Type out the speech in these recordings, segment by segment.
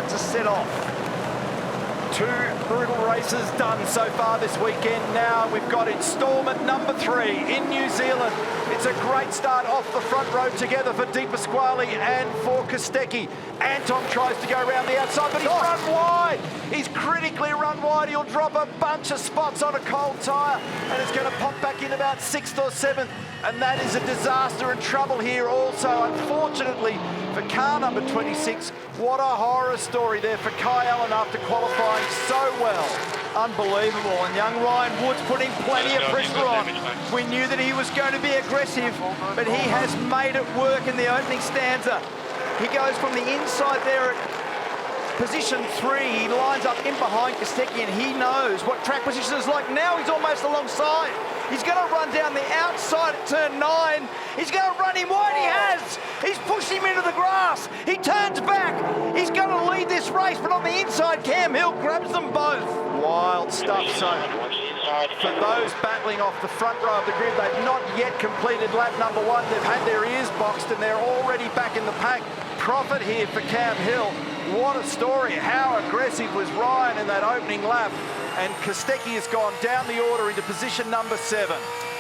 about to set off. Two brutal races done so far this weekend. Now we've got instalment number 3 in New Zealand. It's a great start off the front row together for Di Pasquale and for Kostecki. Anton tries to go around the outside, but he's run wide. He's critically run wide. He'll drop a bunch of spots on a cold tyre, and it's going to pop back in about 6th or 7th. And that is a disaster and trouble here also, unfortunately, for car number 26. What a horror story there for Kai Allen after qualifying so well. Unbelievable, and young Ryan Wood's putting plenty of pressure on. We knew that he was going to be aggressive, but he has made it work in the opening stanza. He goes from the inside there at position 3, he lines up in behind Kostecki, and he knows what track position is like. Now he's almost alongside. He's going to run down the outside at turn 9. He's going to run him wide. He has. He's pushed him into the grass. He turns back. He's going to lead this race, but on the inside, Cam Hill grabs them both. Wild stuff. So for those battling off the front row of the grid, they've not yet completed lap number 1. They've had their ears boxed and they're already back in the pack. Profit here for Cam Hill. What a story. How aggressive was Ryan in that opening lap. And Kostecki has gone down the order into position number 7.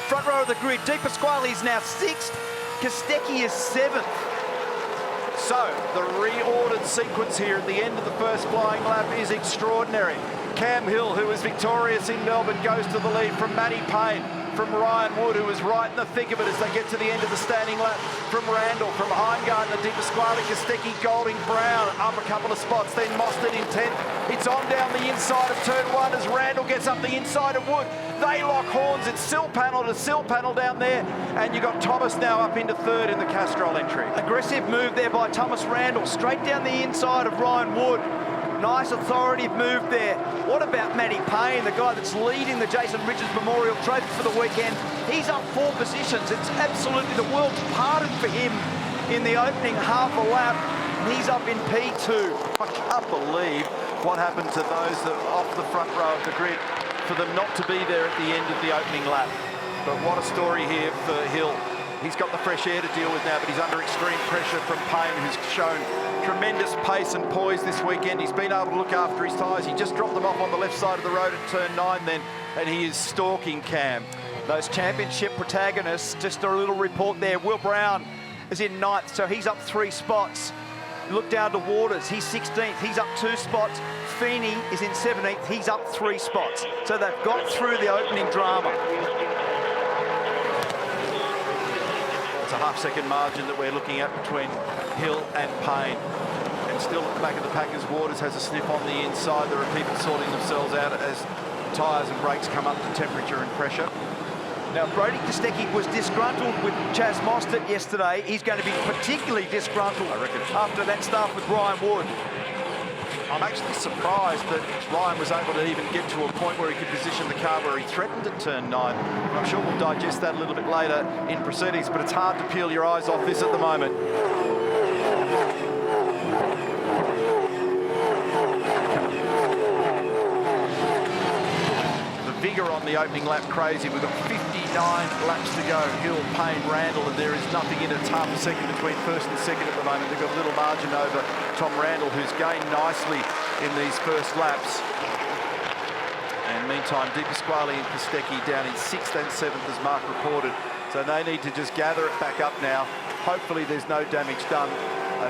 Front row of the grid, Di Pasquale is now 6th. Kostecki is 7th. So the reordered sequence here at the end of the first flying lap is extraordinary. Cam Hill, who was victorious in Melbourne, goes to the lead from Matty Payne, from Ryan Wood, who was right in the thick of it as they get to the end of the standing lap, from Randall, from Heimgartner, Di Pasquale, Kostecki, Golding, Brown, up a couple of spots, then Mostert in 10th. It's on down the inside of turn 1 as Randall gets up the inside of Wood. They lock horns, it's sill panel to sill panel down there, and you've got Thomas now up into 3rd in the Castrol entry. Aggressive move there by Thomas Randall, straight down the inside of Ryan Wood. Nice authoritative move there. What about Matty Payne, the guy that's leading the Jason Richards Memorial Trophy for the weekend? He's up 4 positions. It's absolutely the world's parted for him in the opening half a lap. And he's up in P2. I can't believe what happened to those that off the front row of the grid for them not to be there at the end of the opening lap. But what a story here for Hill. He's got the fresh air to deal with now, but he's under extreme pressure from Payne, who's shown tremendous pace and poise this weekend. He's been able to look after his tyres. He just dropped them off on the left side of the road at turn 9 then, and he is stalking Cam. Those championship protagonists, just a little report there. Will Brown is in 9th, so he's up 3 spots. Look down to Waters, he's 16th, he's up 2 spots. Fenny is in 17th, he's up 3 spots. So they've got through the opening drama. It's a half-second margin that we're looking at between Hill and Payne. And still at the back of the pack as Waters has a sniff on the inside. There are people sorting themselves out as tyres and brakes come up to temperature and pressure. Now, Brody Kostecki was disgruntled with Chaz Mostert yesterday. He's going to be particularly disgruntled, I reckon, after that start with Ryan Wood. I'm actually surprised that Ryan was able to even get to a point where he could position the car where he threatened at turn 9. I'm sure we'll digest that a little bit later in proceedings, but it's hard to peel your eyes off this at the moment. Vigor on the opening lap, crazy. We've got 59 laps to go. Hill, Payne, Randall, and there is nothing in it. It's half a second between 1st and 2nd at the moment. They've got a little margin over Tom Randall, who's gained nicely in these first laps. And meantime, Di Pasquale and Kostecki down in 6th and 7th, as Mark reported. So they need to just gather it back up now. Hopefully there's no damage done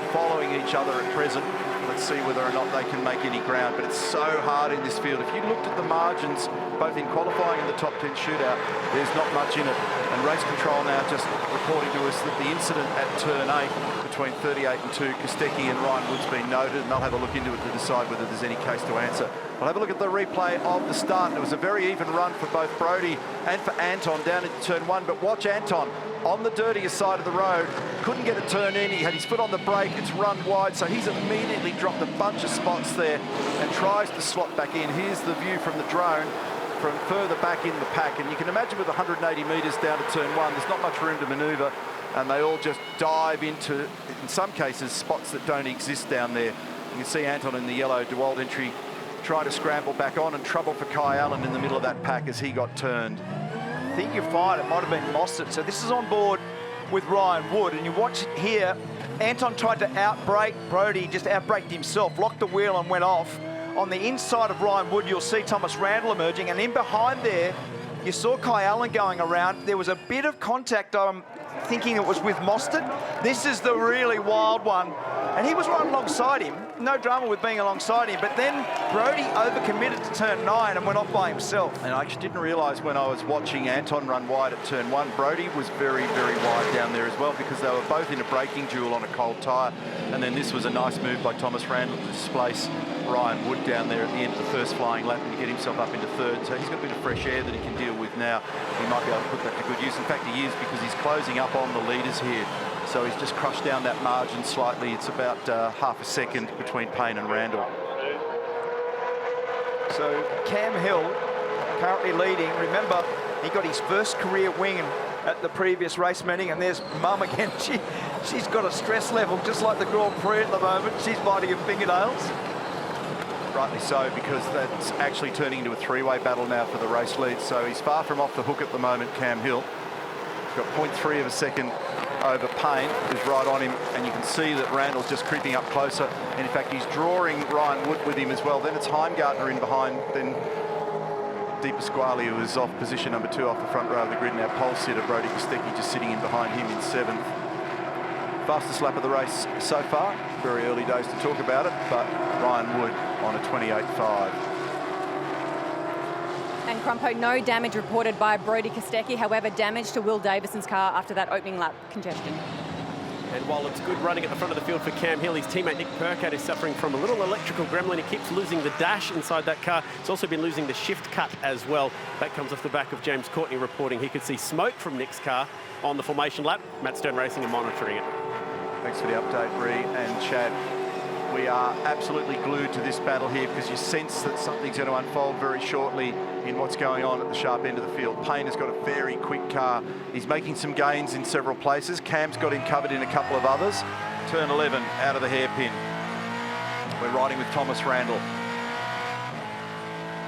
following each other at present. Let's see whether or not they can make any ground, but it's so hard in this field. If you looked at the margins, both in qualifying and the top 10 shootout, there's not much in it. And race control now just reporting to us that the incident at turn 8 between 38 and 2, Kostecki and Ryan Wood's been noted, and they'll have a look into it to decide whether there's any case to answer. We'll have a look at the replay of the start. It was a very even run for both Brody and for Anton down into turn 1, but watch Anton on the dirtiest side of the road, couldn't get a turn in, he had his foot on the brake, it's run wide, so he's immediately dropped a bunch of spots there and tries to slot back in. Here's the view from the drone from further back in the pack, and you can imagine with 180 metres down to turn 1, there's not much room to manoeuvre, and they all just dive into, in some cases, spots that don't exist down there. You can see Anton in the yellow DeWalt entry try to scramble back on, and trouble for Kai Allen in the middle of that pack as he got turned. I think you're fine, it might have been Mostert. So this is on board with Ryan Wood, and you watch here, Anton tried to outbrake Brodie, just outbraked himself, locked the wheel and went off. On the inside of Ryan Wood, you'll see Thomas Randall emerging, and in behind there, you saw Kai Allen going around. There was a bit of contact, I'm thinking it was with Mostert. This is the really wild one. And he was right alongside him. No drama with being alongside him. But then Brodie overcommitted to turn 9 and went off by himself. And I actually didn't realise when I was watching Anton run wide at turn 1, Brodie was very, very wide down there as well, because they were both in a braking duel on a cold tyre. And then this was a nice move by Thomas Randall to displace Ryan Wood down there at the end of the first flying lap and to get himself up into third. So he's got a bit of fresh air that he can deal with now. He might be able to put that to good use. In fact, he is, because he's closing up on the leaders here. So he's just crushed down that margin slightly. It's about half a second between Payne and Randall. So Cam Hill currently leading. Remember, he got his first career win at the previous race meeting, and there's Mum again. She's got a stress level just like the Grand Prix at the moment. She's biting her fingernails. Rightly so, because that's actually turning into a three-way battle now for the race lead. So he's far from off the hook at the moment, Cam Hill. He's got 0.3 of a second over Payne, who's right on him, and you can see that Randall's just creeping up closer. And in fact, he's drawing Ryan Wood with him as well. Then it's Heimgartner in behind, then Di Pasquale, who is off position number 2 off the front row of the grid now. Pole sitter Brodie Kostecki just sitting in behind him in 7th. Fastest lap of the race so far. Very early days to talk about it, but Ryan Wood on a 28.5. And Crumpo, no damage reported by Brodie Kostecki, however, damage to Will Davison's car after that opening lap congestion. And while it's good running at the front of the field for Cam Hill, his teammate Nick Percat is suffering from a little electrical gremlin. He keeps losing the dash inside that car. He's also been losing the shift cut as well. That comes off the back of James Courtney reporting he could see smoke from Nick's car on the formation lap. Matt Stern Racing are monitoring it. Thanks for the update, Bree and Chad. We are absolutely glued to this battle here, because you sense that something's going to unfold very shortly in what's going on at the sharp end of the field. Payne has got a very quick car. He's making some gains in several places. Cam's got him covered in a couple of others. Turn 11 out of the hairpin. We're riding with Thomas Randall.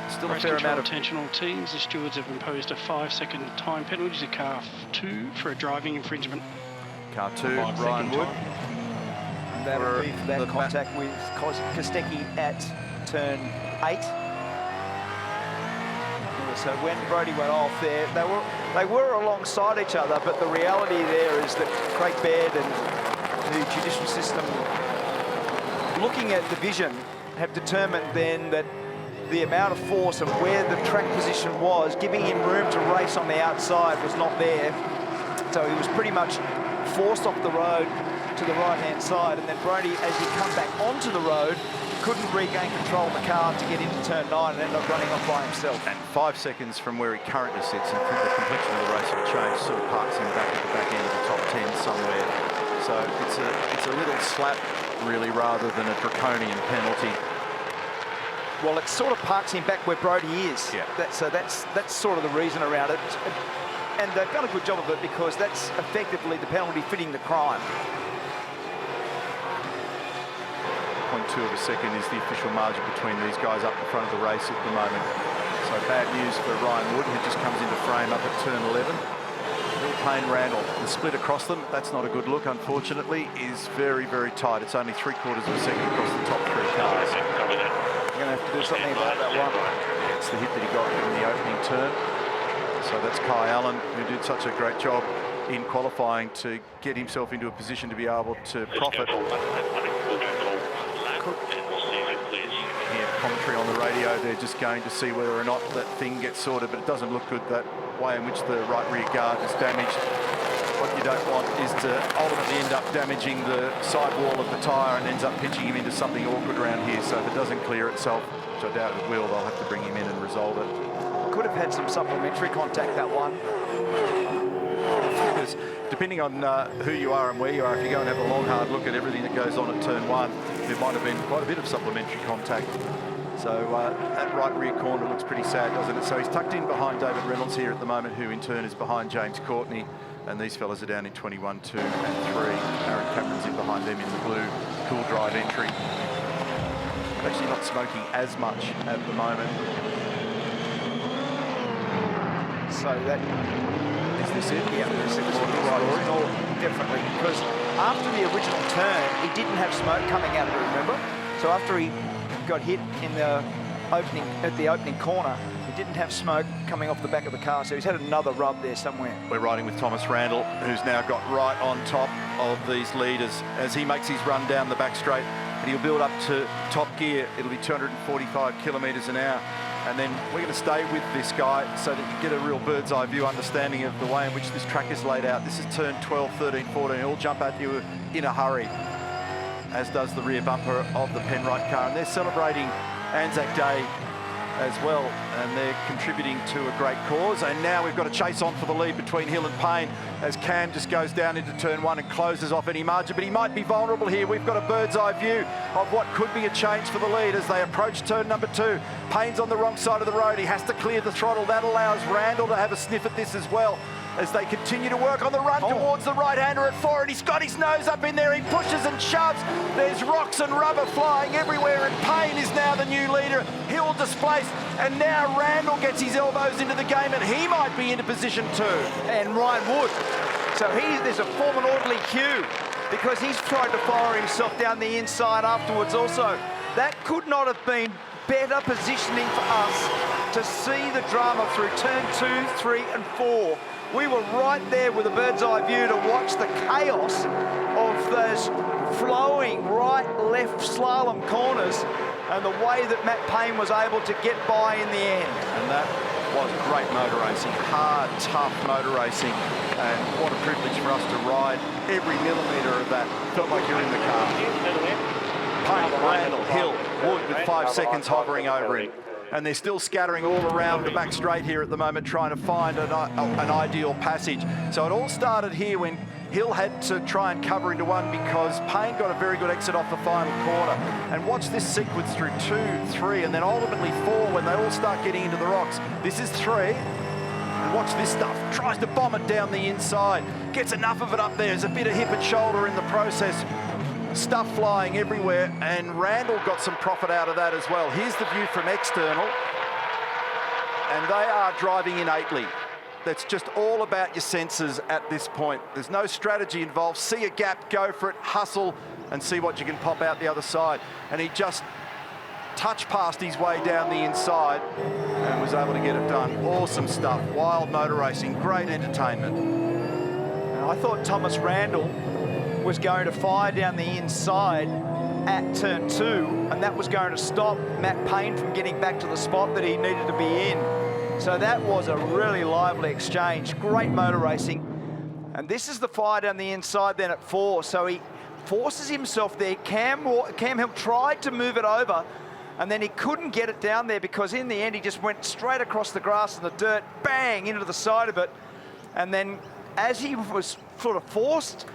Still a fair amount of intentional teams. The stewards have imposed a 5-second time penalty to car 2 for a driving infringement. Car 2, Ryan Wood. That'll be for that contact with Kostecki at turn 8. So when Brodie went off there, they were alongside each other, but the reality there is that Craig Baird and the judicial system, looking at the vision, have determined then that the amount of force and where the track position was, giving him room to race on the outside, was not there. So he was pretty much forced off the road to the right-hand side, and then Brodie, as he come back onto the road, couldn't regain control of the car to get into turn 9 and ended up running off by himself. And 5 seconds from where he currently sits, and the complexion of the race will change, sort of parks him back at the back end of the top 10 somewhere. So it's a little slap, really, rather than a draconian penalty. Well, it sort of parks him back where Brodie is. Yeah. That's sort of the reason around it. And they've done a good job of it, because that's effectively the penalty fitting the crime. 0.2 of a second is the official margin between these guys up the front of the race at the moment. So bad news for Ryan Wood, who just comes into frame up at turn 11. Will Payne Randall, the split across them, that's not a good look, unfortunately, is very, very tight. It's only 3/4 of a second across the top 3 cars. You're going to have to do something about that one. Yeah, it's the hit that he got in the opening turn. So that's Kai Allen, who did such a great job in qualifying to get himself into a position to be able to profit. Commentary on the radio, they're just going to see whether or not that thing gets sorted, but it doesn't look good, that way in which the right rear guard is damaged. What you don't want is to ultimately end up damaging the sidewall of the tyre and ends up pitching him into something awkward around here. So if it doesn't clear itself, which I doubt it will, they'll have to bring him in and resolve it. Could have had some supplementary contact, that one. Because depending on who you are and where you are, if you go and have a long, hard look at everything that goes on at turn 1, there might have been quite a bit of supplementary contact. So that right rear corner looks pretty sad, doesn't it? So he's tucked in behind David Reynolds here at the moment, who in turn is behind James Courtney. And these fellas are down in 21, 2 and 3. Aaron Cameron's in behind them in the blue cool drive entry. Actually not smoking as much at the moment. So that... Is this it? Yeah, this is right. Definitely, because after the original turn, he didn't have smoke coming out of it, remember? So after he got hit in the opening corner, he didn't have smoke coming off the back of the car, so he's had another rub there somewhere. We're riding with Thomas Randall, who's now got right on top of these leaders as he makes his run down the back straight, and he'll build up to top gear. It'll be 245 kilometres an hour. And then we're going to stay with this guy so that you get a real bird's eye view understanding of the way in which this track is laid out. This is turn 12, 13, 14. It'll jump at you in a hurry, as does the rear bumper of the Penrite car. And they're celebrating Anzac Day as well, and they're contributing to a great cause. And now we've got a chase on for the lead between Hill and Payne as Cam just goes down into turn 1 and closes off any margin, but he might be vulnerable here. We've got a bird's eye view of what could be a change for the lead as they approach turn number 2. Payne's on the wrong side of the road. He has to clear the throttle. That allows Randall to have a sniff at this as well, as they continue to work on the run towards the right-hander at 4, and he's got his nose up in there. He pushes and shoves. There's rocks and rubber flying everywhere, and Payne is now the new leader. Hill displaced, and now Randall gets his elbows into the game, and he might be into position 2. And Ryan Wood. So there's a form and orderly cue, because he's tried to fire himself down the inside afterwards also. That could not have been better positioning for us to see the drama through turn 2, 3 and 4. We were right there with a bird's eye view to watch the chaos of those flowing right-left slalom corners and the way that Matt Payne was able to get by in the end. And that was great motor racing, hard, tough motor racing, and what a privilege for us to ride every millimetre of that. Felt like you're in the car. Payne, Randall, Hill, Wood with 5 seconds hovering over him. And they're still scattering all around the back straight here at the moment, trying to find an ideal passage. So it all started here when Hill had to try and cover into 1 because Payne got a very good exit off the final corner. And watch this sequence through 2, 3, and then ultimately 4 when they all start getting into the rocks. This is 3. And watch this stuff. Tries to bomb it down the inside. Gets enough of it up there. There's a bit of hip and shoulder in the process. Stuff flying everywhere, and Randall got some profit out of that as well. Here's the view from external, and they are driving innately. That's just all about your senses at this point. There's no strategy involved. See a gap, go for it, hustle, and see what you can pop out the other side. And he just touched past his way down the inside and was able to get it done. Awesome stuff. Wild motor racing, great entertainment. And I thought Thomas Randall was going to fire down the inside at turn 2, and that was going to stop Matt Payne from getting back to the spot that he needed to be in. So that was a really lively exchange. Great motor racing. And this is the fire down the inside then at 4. So he forces himself there. Cam Hill tried to move it over, and then he couldn't get it down there because in the end he just went straight across the grass and the dirt, bang, into the side of it. And then as he was sort of forced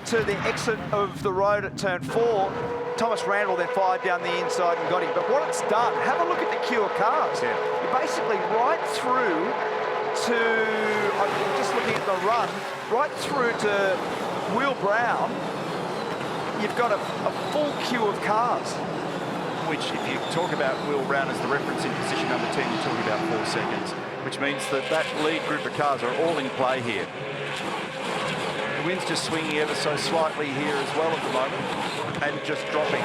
to the exit of the road at turn 4, Thomas Randall then fired down the inside and got him. But what it's done, have a look at the queue of cars. Yeah. You're basically right through to, I'm just looking at the run, right through to Will Brown, you've got a full queue of cars. Which, if you talk about Will Brown as the reference in position number 10, you're talking about 4 seconds, which means that that lead group of cars are all in play here. The wind's just swinging ever so slightly here as well at the moment, and just dropping.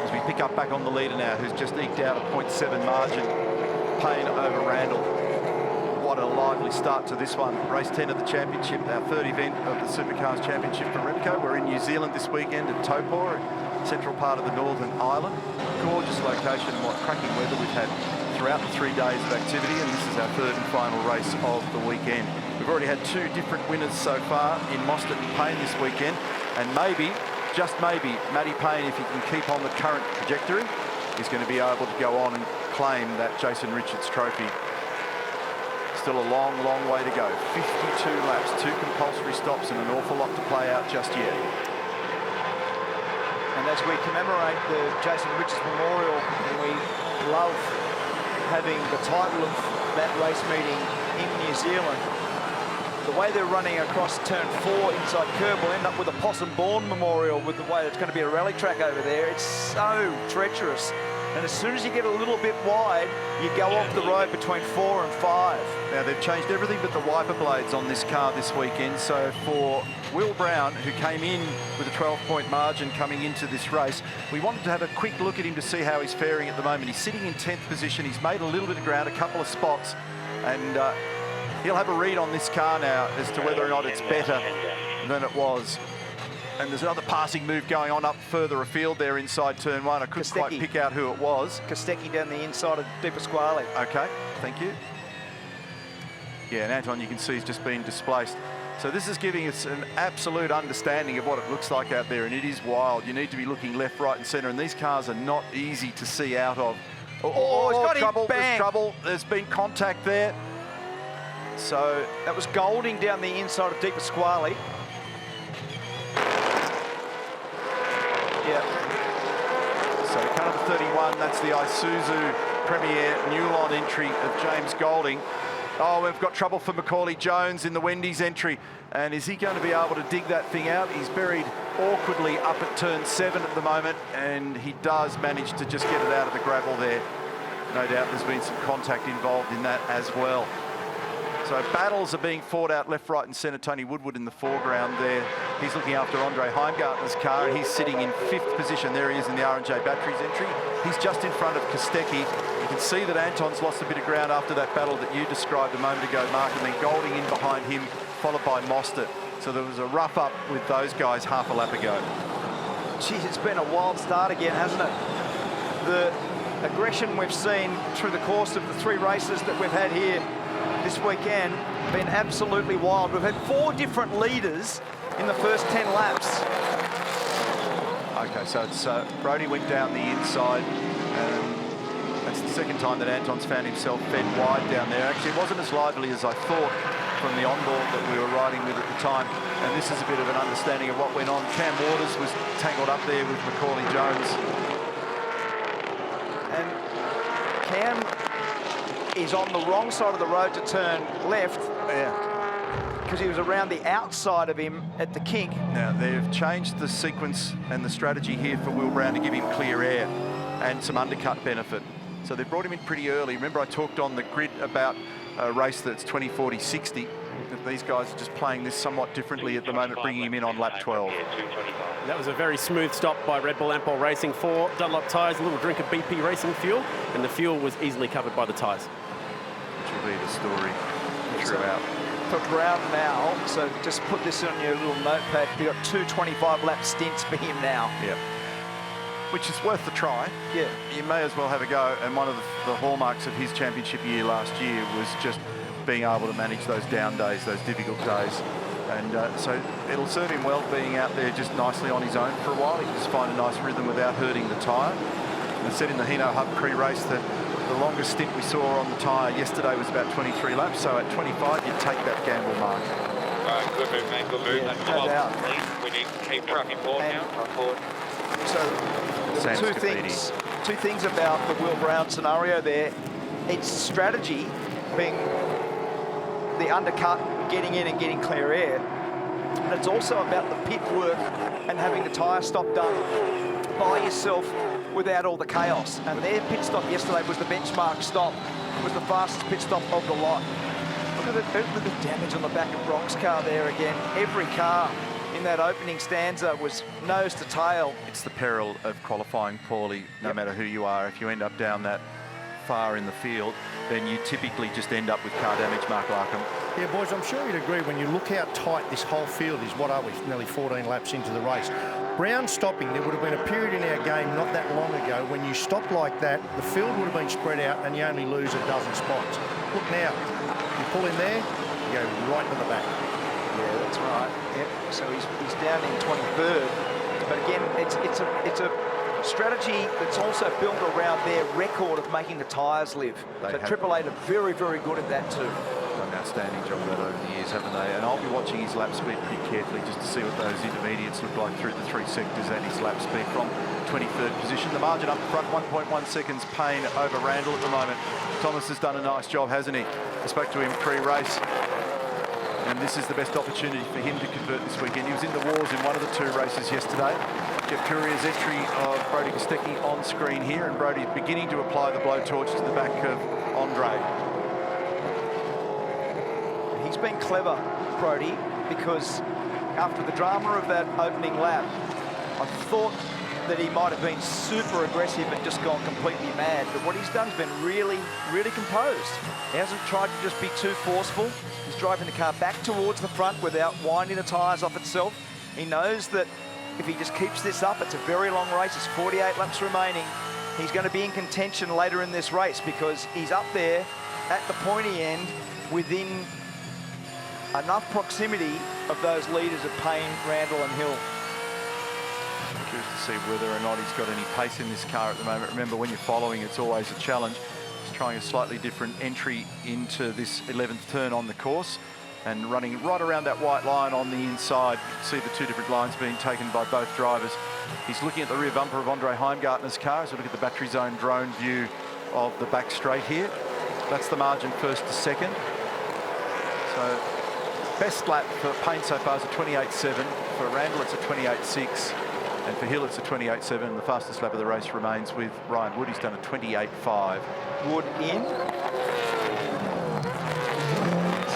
As we pick up back on the leader now, who's just eked out a 0.7 margin. Payne over Randall. What a lively start to this one. Race 10 of the championship, our 3rd event of the Supercars Championship for Repco. We're in New Zealand this weekend at Taupō, central part of the Northern Island. Gorgeous location and what cracking weather we've had throughout the 3 days of activity, and this is our 3rd and final race of the weekend. We've already had 2 different winners so far in Mostert and Payne this weekend, and maybe, just maybe, Matty Payne, if he can keep on the current trajectory, is going to be able to go on and claim that Jason Richards trophy. Still a long, long way to go. 52 laps, 2 compulsory stops, and an awful lot to play out just yet. And as we commemorate the Jason Richards Memorial, we love having the title of that race meeting in New Zealand. The way they're running across turn 4 inside curb will end up with a Possum Bourne Memorial with the way it's going to be a rally track over there. It's so treacherous. And as soon as you get a little bit wide, you go off the road between 4 and 5. Now, they've changed everything but the wiper blades on this car this weekend. So for Will Brown, who came in with a 12-point margin coming into this race, we wanted to have a quick look at him to see how he's faring at the moment. He's sitting in 10th position. He's made a little bit of ground, a couple of spots, and he'll have a read on this car now as to whether or not it's better than it was. And there's another passing move going on up further afield there inside turn 1. I couldn't quite pick out who it was. Kostecki down the inside of Di Pasquale. Okay, thank you. Yeah, and Anton, you can see he's just been displaced. So this is giving us an absolute understanding of what it looks like out there, and it is wild. You need to be looking left, right and centre, and these cars are not easy to see out of. Oh, he's got trouble, him, bang. there's trouble. There's been contact there. So that was Golding down the inside of Di Pasquale. Yeah. So car number 31, that's the Isuzu Premier Newlon entry of James Golding. Oh, we've got trouble for Macaulay Jones in the Wendy's entry. And is he going to be able to dig that thing out? He's buried awkwardly up at turn 7 at the moment, and he does manage to just get it out of the gravel there. No doubt there's been some contact involved in that as well. So battles are being fought out left, right and centre. Tony Woodward in the foreground there. He's looking after Andre Heimgartner's car, and he's sitting in 5th position. There he is in the R&J Batteries entry. He's just in front of Kostecki. You can see that Anton's lost a bit of ground after that battle that you described a moment ago, Mark, and then Golding in behind him, followed by Mostert. So there was a rough up with those guys half a lap ago. Geez, it's been a wild start again, hasn't it? The aggression we've seen through the course of the 3 races that we've had here this weekend been absolutely wild. We've had 4 different leaders in the first 10 laps. Okay, so it's Brodie went down the inside, and that's the second time that Anton's found himself fed wide down there. Actually, it wasn't as lively as I thought from the onboard that we were riding with at the time, and this is a bit of an understanding of what went on. Cam Waters was tangled up there with Macaulay Jones. And Cam is on the wrong side of the road to turn left. Yeah. Because he was around the outside of him at the kink. Now, they've changed the sequence and the strategy here for Will Brown to give him clear air and some undercut benefit. So they brought him in pretty early. Remember, I talked on the grid about a race that's 20, 40, 60. These guys are just playing this somewhat differently at the moment, bringing him in on lap 12. That was a very smooth stop by Red Bull Ampol Racing for Dunlop tyres, a little drink of BP Racing fuel, and the fuel was easily covered by the tyres. Which will be the story throughout. For Brown now, so just put this on your little notepad, we've got 2 25-lap stints for him now. Yep. Which is worth the try. Yeah. You may as well have a go, and one of the hallmarks of his championship year last year was just being able to manage those down days, those difficult days. And so it'll serve him well being out there just nicely on his own for a while. He can just find a nice rhythm without hurting the tyre. And I said in the Hino Hub pre-race that the longest stint we saw on the tyre yesterday was about 23 laps, so at 25 you'd take that gamble, Mark. Good move, man, good move. Yeah, no doubt. We need to keep trucking forward now, truck forward. So two things about the Will Brown scenario there. It's strategy, being the undercut, getting in and getting clear air. And it's also about the pit work and having the tyre stop done by yourself without all the chaos. And their pit stop yesterday was the benchmark stop. It was the fastest pit stop of the lot. Look at the damage on the back of Brock's car there again. Every car in that opening stanza was nose to tail. It's the peril of qualifying poorly, no matter who you are. If you end up down that far in the field, then you typically just end up with car damage, Mark Larkham. Yeah, boys, I'm sure you'd agree when you look how tight this whole field is. What are we, nearly 14 laps into the race? Brown stopping, there would have been a period in our game not that long ago when you stop like that, the field would have been spread out and you only lose a dozen spots. Look now, you pull in there, you go right to the back. Yeah, that's right. Yep. So he's down in 23rd. But again, it's a strategy that's also built around their record of making the tyres live. So Triple Eight are very, very good at that too. Done an outstanding job of that over the years, haven't they? And I'll be watching his lap speed pretty carefully just to see what those intermediates look like through the 3 sectors and his lap speed from 23rd position. The margin up front, 1.1 seconds Payne over Randall at the moment. Thomas has done a nice job, hasn't he? I spoke to him pre-race. And this is the best opportunity for him to convert this weekend. He was in the wars in one of the 2 races yesterday. Jeff Courier's entry of Brodie Kostecki on screen here, and Brodie's beginning to apply the blowtorch to the back of Andre. He's been clever, Brodie, because after the drama of that opening lap, I thought that he might have been super aggressive and just gone completely mad. But what he's done has been really, really composed. He hasn't tried to just be too forceful. He's driving the car back towards the front without winding the tyres off itself. He knows that if he just keeps this up, it's a very long race. It's 48 laps remaining. He's going to be in contention later in this race because he's up there at the pointy end within enough proximity of those leaders of Payne, Randall and Hill. I'm curious to see whether or not he's got any pace in this car at the moment. Remember, when you're following, it's always a challenge. He's trying a slightly different entry into this 11th turn on the course and running right around that white line on the inside. You can see the two different lines being taken by both drivers. He's looking at the rear bumper of Andre Heimgartner's car as we look at the battery zone drone view of the back straight here. That's the margin first to second. So best lap for Payne so far is a 28.7. For Randall, it's a 28.6. And for Hill, it's a 28.7. And the fastest lap of the race remains with Ryan Wood. He's done a 28.5. Wood in.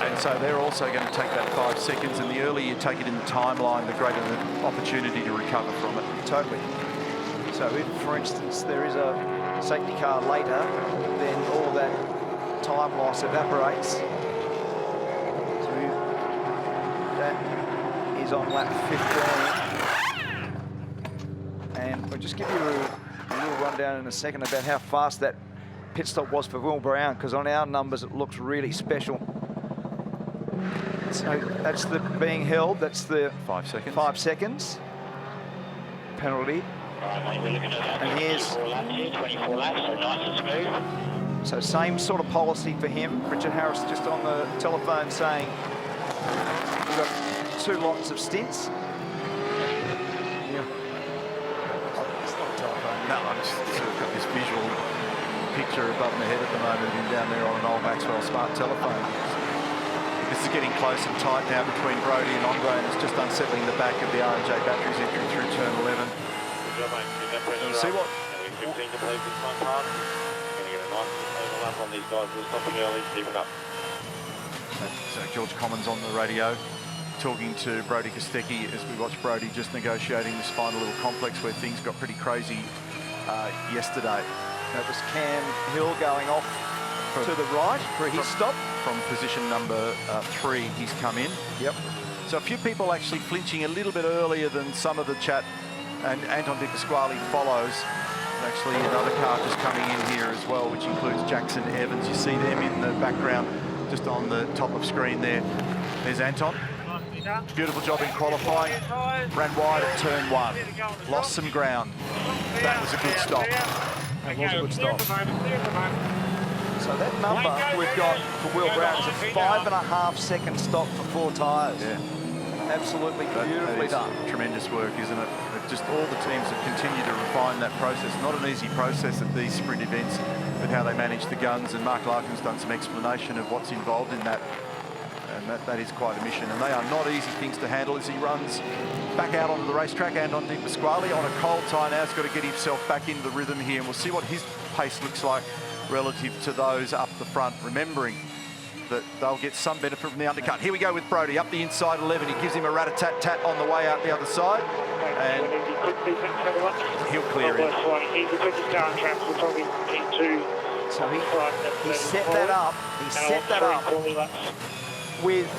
And so they're also going to take that 5 seconds. And the earlier you take it in the timeline, the greater the opportunity to recover from it. Totally. So if, for instance, there is a safety car later, then all that time loss evaporates. So that is on lap 15. And we'll just give you a little rundown in a second about how fast that pit stop was for Will Brown, because on our numbers it looks really special. So that's the being held, that's the 5 seconds. 5 seconds. Penalty. And here's 24 laps, so nice and smooth. so same sort of policy for him. Richard Harris just on the telephone saying we've got 2 lots of stints. Yeah. No, I'm just sort of got this visual picture above my head at the moment of him down there on an old Maxwell Smart telephone. This is getting close and tight now between Brodie and Andre, and it's just unsettling the back of the R&J batteries entry through turn 11. Good job, mate. Keep that pressure You see up. what? Now we 15 to play this one part. Going to get a nice overlap on these guys. We're stopping early. Keep it up. So George Commons on the radio talking to Brodie Kostecki as we watch Brodie just negotiating this final little complex where things got pretty crazy yesterday. That was Cam Hill going off to the right for his stop. From position number 3, he's come in. Yep. So a few people actually flinching a little bit earlier than some of the chat, and Anton De Pasquale follows. Actually another car just coming in here as well, which includes Jackson Evans. You see them in the background just on the top of screen there. There's Anton. Beautiful job in qualifying. Ran wide at turn 1. Lost some ground. That was a good stop. That was a good stop. So that number we've got for Will Brown is a 5.5 second stop for 4 tyres. Yeah. Absolutely beautifully done. Tremendous work, isn't it? Just all the teams have continued to refine that process. Not an easy process at these sprint events, but how they manage the guns. And Mark Larkin's done some explanation of what's involved in that. And that is quite a mission. And they are not easy things to handle as he runs back out onto the racetrack. And on De Pasquale on a cold tyre now, he's got to get himself back into the rhythm here. And we'll see what his pace looks like relative to those up the front, remembering that they'll get some benefit from the undercut. Here we go with Brodie up the inside 11. He gives him a rat-a-tat-tat on the way out the other side, and he'll clear it. So he set that up. He set that up with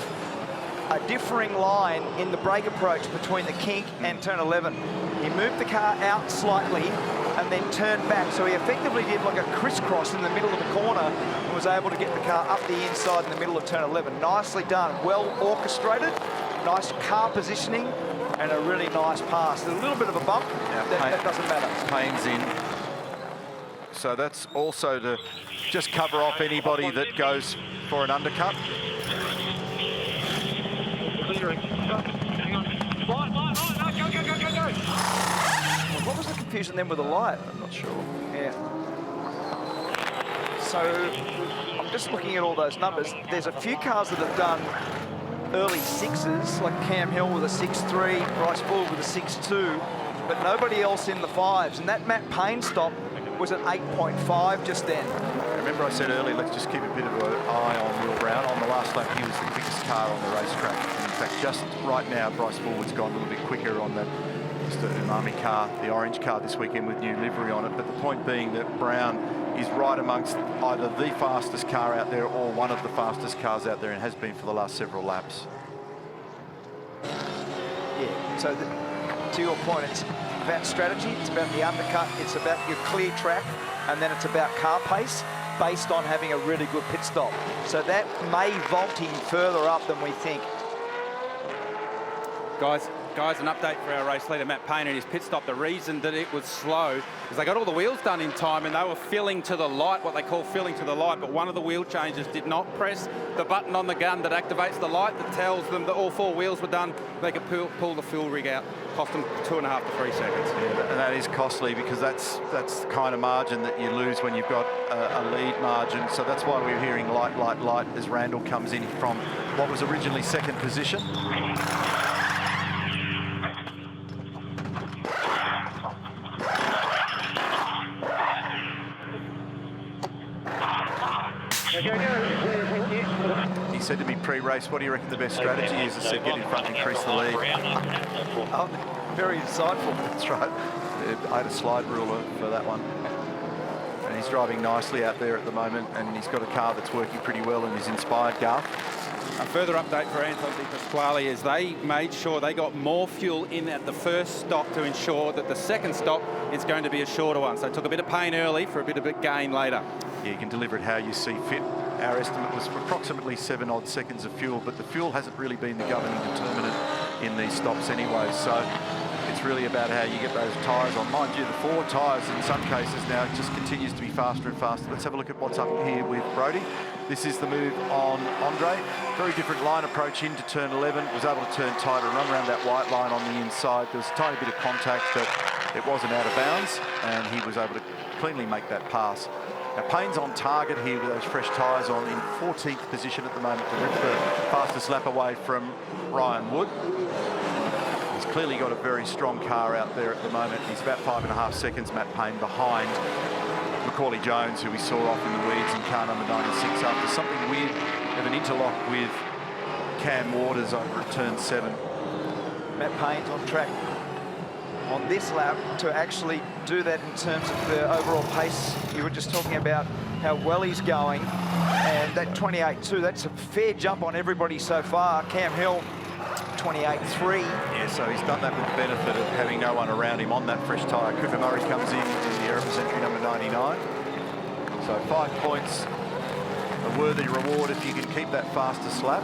a differing line in the brake approach between the kink and turn 11. He moved the car out slightly and then turned back. So he effectively did like a crisscross in the middle of the corner and was able to get the car up the inside in the middle of turn 11. Nicely done, well orchestrated, nice car positioning, and a really nice pass. There's a little bit of a bump, that doesn't matter. Payne's in. So that's also to just cover off anybody that goes for an undercut. What was the confusion then with the light? I'm not sure. Yeah. So I'm just looking at all those numbers. There's a few cars that have done early 6s, like Cam Hill with a 6.3, Bryce Bull with a 6.2, but nobody else in the 5s. And that Matt Payne stop was an 8.5 just then. Remember I said earlier, let's just keep a bit of an eye on Will Brown. On the last lap, he was the quickest car on the racetrack. In fact, just right now, Bryce Forward's gone a little bit quicker on that just an umami car, the orange car this weekend with new livery on it. But the point being that Brown is right amongst either the fastest car out there or one of the fastest cars out there, and has been for the last several laps. Yeah, so to your point, it's about strategy, it's about the undercut, it's about your clear track, and then it's about car pace based on having a really good pit stop. So that may vault him further up than we think. Guys, an update for our race leader, Matt Payne, and his pit stop. The reason that it was slow is they got all the wheels done in time and they were filling to the light, what they call filling to the light, but one of the wheel changes did not press the button on the gun that activates the light that tells them that all 4 wheels were done. They could pull the fuel rig out. Cost them 2.5 to 3 seconds. Yeah, and that is costly because that's the kind of margin that you lose when you've got a lead margin. So that's why we're hearing light, light, light as Randall comes in from what was originally 2nd position. He said to me pre-race, what do you reckon the best strategy is? I said, get in front and increase the lead. Oh, very insightful. That's right. I had a slide ruler for that one. And he's driving nicely out there at the moment, and he's got a car that's working pretty well and is inspired, Garth. A further update for Anton Di Pasquale is they made sure they got more fuel in at the first stop to ensure that the second stop is going to be a shorter one. So it took a bit of pain early for a bit of a gain later. Yeah, you can deliver it how you see fit. Our estimate was for approximately 7 odd seconds of fuel, but the fuel hasn't really been the governing determinant in these stops anyway. So it's really about how you get those tyres on. Mind you, the 4 tyres in some cases now just continues to be faster and faster. Let's have a look at what's up here with Brodie. This is the move on Andre. Very different line approach into turn 11. Was able to turn tight and run around that white line on the inside. There was a tiny bit of contact, but it wasn't out of bounds, and he was able to cleanly make that pass. Now, Payne's on target here with those fresh tyres on in 14th position at the moment to rip the fastest lap away from Ryan Wood. He's clearly got a very strong car out there at the moment. He's about 5.5 seconds, Matt Payne, behind Macaulay Jones, who we saw off in the weeds in car number 96 after something weird of an interlock with Cam Waters over at turn 7. Matt Payne's on track on this lap to actually do that in terms of the overall pace. You were just talking about how well he's going, and that 28.2, that's a fair jump on everybody so far. Cam Hill, 28.3. Yeah, so he's done that with the benefit of having no one around him on that fresh tyre. Cooper Murray comes in the Erebus entry number 99. So 5 points, a worthy reward if you can keep that fastest lap.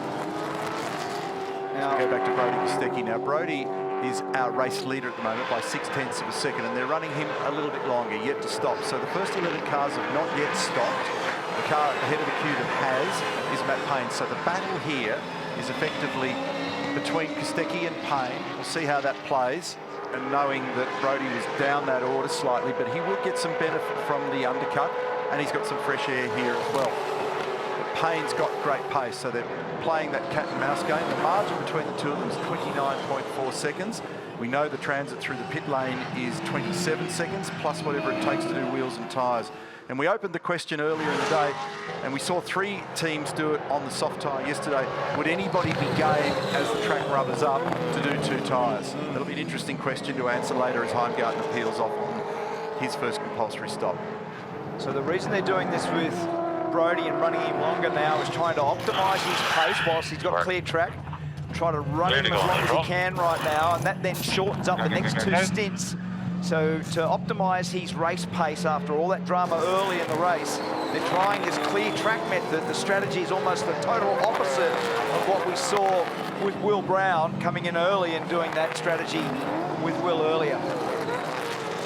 Now, go back to Brodie Kostecki. Now, Brodie is our race leader at the moment by 0.6 of a second, and they're running him a little bit longer, yet to stop. So the first 11 cars have not yet stopped. The car ahead of the queue that has is Matt Payne. So the battle here is effectively between Kostecki and Payne. We'll see how that plays, and knowing that Brodie was down that order slightly, but he will get some benefit from the undercut, and he's got some fresh air here as well. But Payne's got great pace, so they're playing that cat and mouse game. The margin between the two of them is 29.4 seconds. We know the transit through the pit lane is 27 seconds, plus whatever it takes to do wheels and tyres. And we opened the question earlier in the day, and we saw 3 teams do it on the soft tyre yesterday. Would anybody be game as the track rubbers up to do 2 tyres? That'll be an interesting question to answer later as Heimgartner peels off on his first compulsory stop. So the reason they're doing this with Brodie and running him longer now is trying to optimise his pace whilst he's got clear track. Try to run him as long as he can right now, and that then shortens up the next 2 stints. So to optimise his race pace after all that drama early in the race, they're trying this clear track method. The strategy is almost the total opposite of what we saw with Will Brown coming in early and doing that strategy with Will earlier.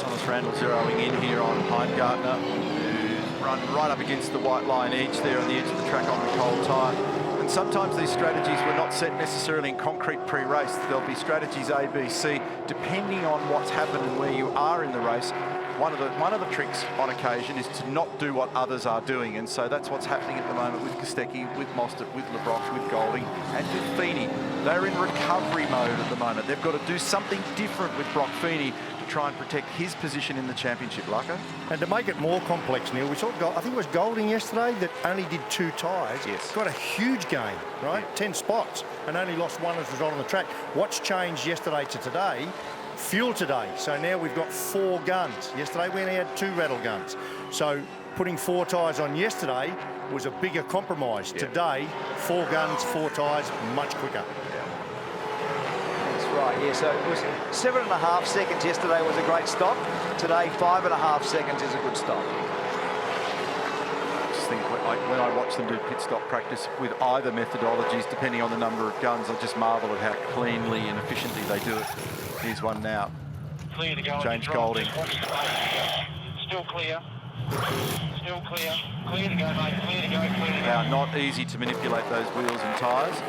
Thomas Randall zeroing in here on Heimgartner, who's run right up against the white line edge there on the edge of the track on the cold tyre. And sometimes these strategies were not set necessarily in concrete pre-race. There'll be strategies A, B, C, depending on what's happened and where you are in the race. One of the tricks on occasion is to not do what others are doing, and so that's what's happening at the moment with Kostecki, with Mostert, with LeBrock, with Golding, and with Fenny. They're in recovery mode at the moment. They've got to do something different with Brock Fenny to try and protect his position in the championship, Lucko. And to make it more complex, Neil, we saw, I think it was Golding yesterday that only did 2 tyres. Yes. Got a huge gain, right? 10 spots and only lost 1 as a result on the track. What's changed yesterday to today? Fuel today. So now we've got 4 guns. Yesterday we only had 2 rattle guns. So putting 4 tyres on yesterday was a bigger compromise. Yeah. Today, 4 guns, 4 tyres, much quicker. That's right, yeah. So it was 7.5 seconds yesterday was a great stop. Today, 5.5 seconds is a good stop. I just think when I watch them do pit stop practice with either methodologies, depending on the number of guns, I just marvel at how cleanly and efficiently they do it. Here's one now. Clear to go. James Golding. Still clear. Still clear. Clear to go, mate. Clear to go. Clear to They go. are not easy to manipulate those wheels and tyres,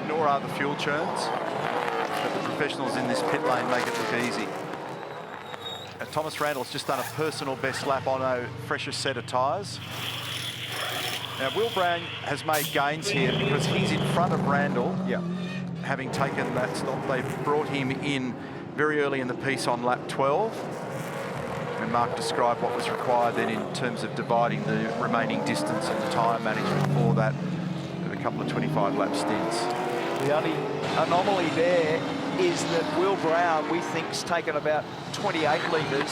nor are the fuel churns. But the professionals in this pit lane make it look easy. Thomas Randall's just done a personal best lap on a fresher set of tyres. Now, Will Brown has made gains here because he's in front of Randall. Yeah. Having taken that stop, they've brought him in very early in the piece on lap 12. And Mark described what was required then in terms of dividing the remaining distance and the tyre management for that with a couple of 25-lap stints. The only anomaly there is that Will Brown, we think, has taken about 28 litres.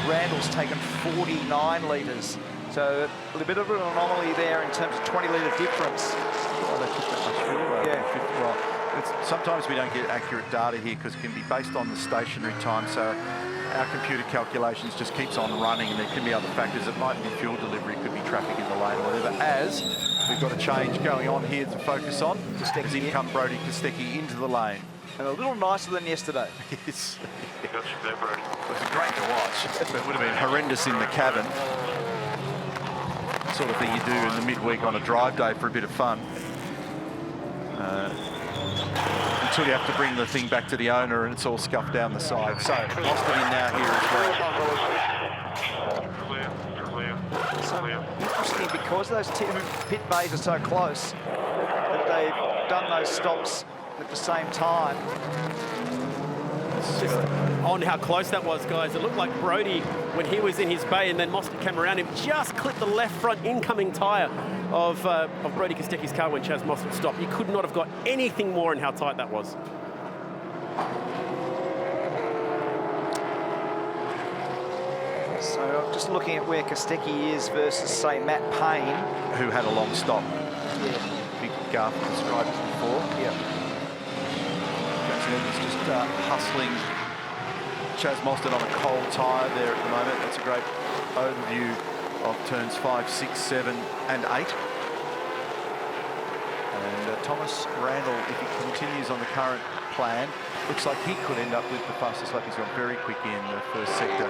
Randall's taken 49 litres. So a bit of an anomaly there in terms of 20-litre difference. Oh, they took that much fuel. Yeah. Well, sometimes we don't get accurate data here because it can be based on the stationary time. So our computer calculations just keeps on running, and there can be other factors. It might be fuel delivery, it could be traffic in the lane, whatever. As we've got a change going on here to focus on. As in come Brody Kostecki into the lane. And a little nicer than yesterday. Yes. Got you there, Brody. It was great to watch. It would have been horrendous in the cabin. Sort of thing you do in the midweek on a drive day for a bit of fun. Until you have to bring the thing back to the owner and it's all scuffed down the side. So lost it in now here as well. Clear. Clear. So Clear. interesting, because those two pit bays are so close, that they've done those stops at the same time. Just on how close that was, guys. It looked like Brody, when he was in his bay and then Mostert came around him, just clipped the left front incoming tyre of Brody Kostecki's car when Chaz Mostert stopped. You could not have got anything more in how tight that was. So just looking at where Kostecki is versus, say, Matt Payne. Who had a long stop. Yeah. Big Garth described it before. Yeah. Jackson just hustling Chaz Mostert on a cold tyre there at the moment. That's a great overview of turns 5, 6, 7 and 8. And Thomas Randall, if he continues on the current plan, looks like he could end up with the fastest lap. He's gone very quick in the first sector.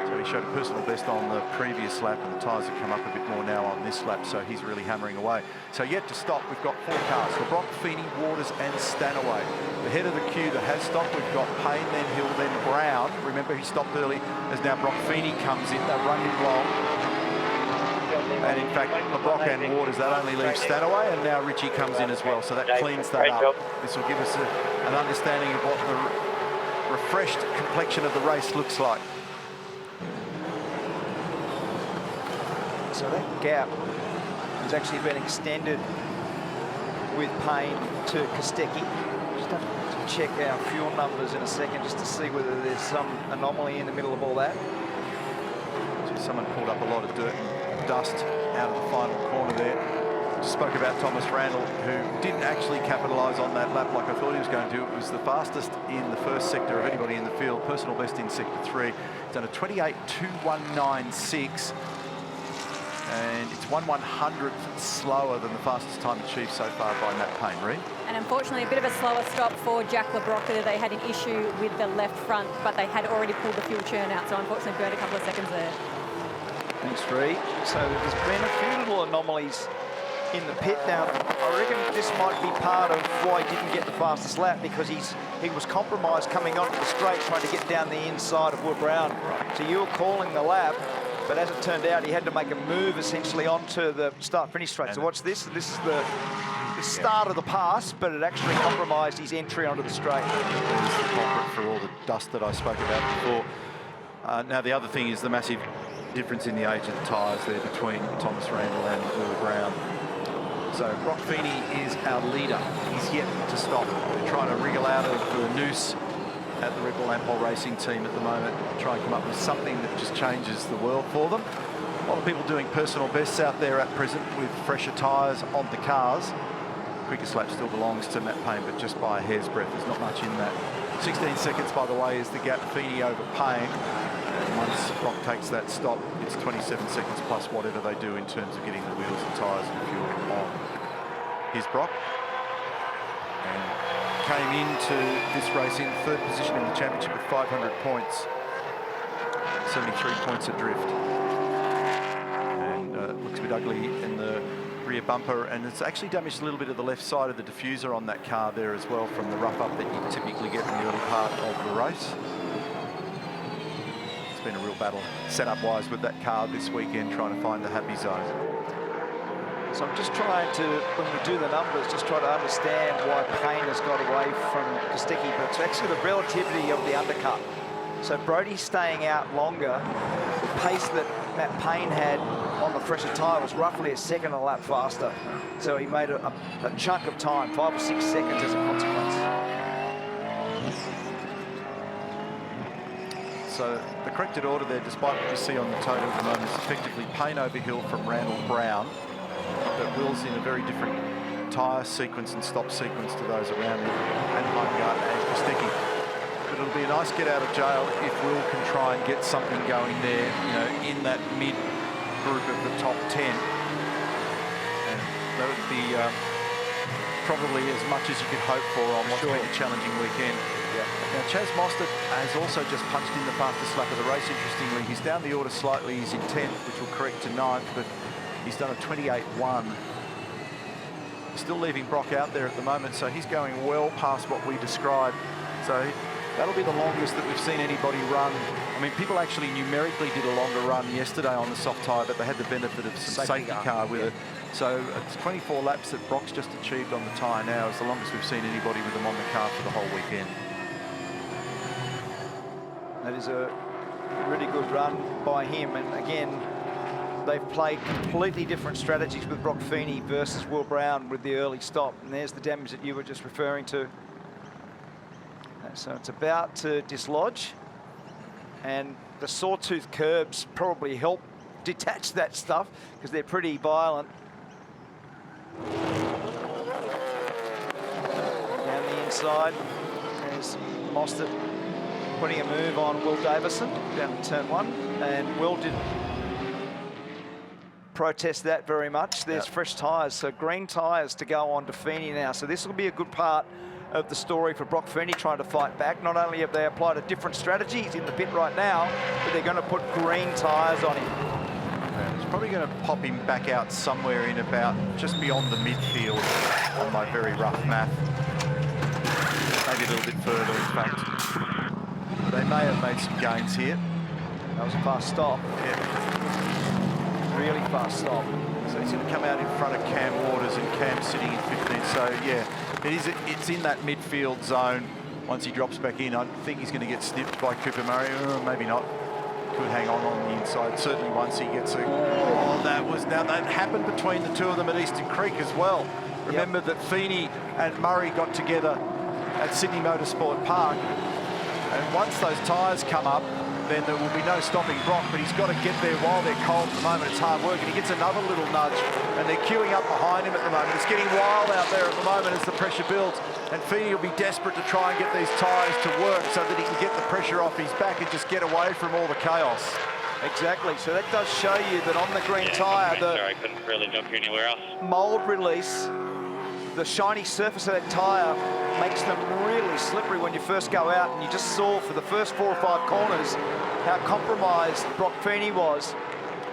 So he showed a personal best on the previous lap, and the tyres have come up a bit more now on this lap, so he's really hammering away. So yet to stop, we've got 4 cars. LeBrock, Fenny, Waters and Stanaway. The head of the queue that has stopped, we've got Payne, then Hill, then Brown. Remember, he stopped early as now Brock Fenny comes in. They've run him long. And in fact, LeBrock and Waters, that only leaves Stanaway, and now Richie comes in as well. So that cleans that up. This will give us an understanding of what the refreshed complexion of the race looks like. So that gap has actually been extended with Payne to Kostecki. Just have to check our fuel numbers in a second just to see whether there's some anomaly in the middle of all that. So someone pulled up a lot of dirt and dust out of the final corner there. Just spoke about Thomas Randall, who didn't actually capitalise on that lap like I thought he was going to. It was the fastest in the first sector of anybody in the field. Personal best in sector 3. He's done a 28.2196. And it's 1/100th slower than the fastest time achieved so far by Matt Payne. Reed? And unfortunately, a bit of a slower stop for Jack LeBrock. They had an issue with the left front, but they had already pulled the fuel churn out, so unfortunately burned a couple of seconds there. Thanks, Reed. So there's been a few little anomalies in the pit now. I reckon this might be part of why he didn't get the fastest lap, because he was compromised coming onto the straight, trying to get down the inside of Will Brown. So you were calling the lap, but as it turned out, he had to make a move essentially onto the start-finish straight. So watch this. This is the It started the pass, but it actually compromised his entry onto the straight. There's the culprit for all the dust that I spoke about before. Now, the other thing is the massive difference in the age of the tyres there between Thomas Randall and Will Brown. So Brock Fenny is our leader. He's yet to stop. They're trying to wriggle out of the noose at the Repco Lampol racing team at the moment, try and come up with something that just changes the world for them. A lot of people doing personal bests out there at present with fresher tyres on the cars. Quickest lap still belongs to Matt Payne, but just by a hair's breadth. There's not much in that. 16 seconds, by the way, is the gap. Fenny over Payne. And once Brock takes that stop, it's 27 seconds plus whatever they do in terms of getting the wheels and tyres and fuel on. Here's Brock. And came into this race in third position in the championship with 500 points. 73 points adrift. And looks a bit ugly in the rear bumper, and it's actually damaged a little bit of the left side of the diffuser on that car there as well from the rough up that you typically get in the early part of the race. It's been a real battle setup-wise with that car this weekend, trying to find the happy zone. So I'm just trying to, when we do the numbers, just try to understand why Payne has got away from Kostecki, but it's actually the relativity of the undercut. So Brody's staying out longer. The pace that Matt Payne had on the fresher tyre was roughly a second a lap faster. So he made a chunk of time, 5 or 6 seconds as a consequence. So the corrected order there, despite what you see on the total at the moment, is effectively Payne over Hill from Randall Brown. But Will's in a very different tyre sequence and stop sequence to those around him, and Heimgartner and Kostecki. But it'll be a nice get out of jail if Will can try and get something going there, you know, in that mid group of the top 10. And that would be probably as much as you could hope for on what's been a challenging weekend. Now, Chaz Mostert has also just punched in the fastest lap of the race, interestingly. He's down the order slightly. He's in 10th, which will correct to 9th, but he's done a 28.1. Still leaving Brock out there at the moment, so he's going well past what we described. So that'll be the longest that we've seen anybody run. I mean, people actually numerically did a longer run yesterday on the soft tyre, but they had the benefit of some safety car with it. So it's 24 laps that Brock's just achieved on the tyre now. It's the longest we've seen anybody with them on the car for the whole weekend. That is a really good run by him, and again, they've played completely different strategies with Brock Fenny versus Will Brown with the early stop, and there's the damage that you were just referring to. So it's about to dislodge, and the sawtooth curbs probably help detach that stuff because they're pretty violent. Down the inside, there's Mostert putting a move on Will Davison down to turn 1, and Will didn't protest that very much. There's fresh tyres, so green tyres to go on to Fenny now. So this will be a good part of the story for Brock Fenny trying to fight back. Not only have they applied a different strategy, he's in the pit right now, but they're going to put green tyres on him. It's probably going to pop him back out somewhere in about just beyond the midfield on my very rough math. Maybe a little bit further, in fact. They may have made some gains here. That was a fast stop. Yeah. Really fast stop. So he's going to come out in front of Cam Waters, and Cam's sitting in 15. So yeah, it's in that midfield zone. Once he drops back in, I think he's going to get snipped by Cooper Murray. Maybe not. Could hang on the inside. Certainly once he gets a... Oh, that happened between the two of them at Eastern Creek as well. Remember that Fenny and Murray got together at Sydney Motorsport Park. And once those tyres come up, then there will be no stopping Brock, but he's got to get there while they're cold at the moment. It's hard work, and he gets another little nudge, and they're queuing up behind him at the moment. It's getting wild out there at the moment as the pressure builds, and Fenny will be desperate to try and get these tyres to work so that he can get the pressure off his back and just get away from all the chaos. Exactly, so that does show you that on the green tyre, Sorry, I couldn't really jump anywhere else. Mould release, the shiny surface of that tyre makes them really slippery when you first go out, and you just saw for the first 4 or 5 corners how compromised Brock Fenny was.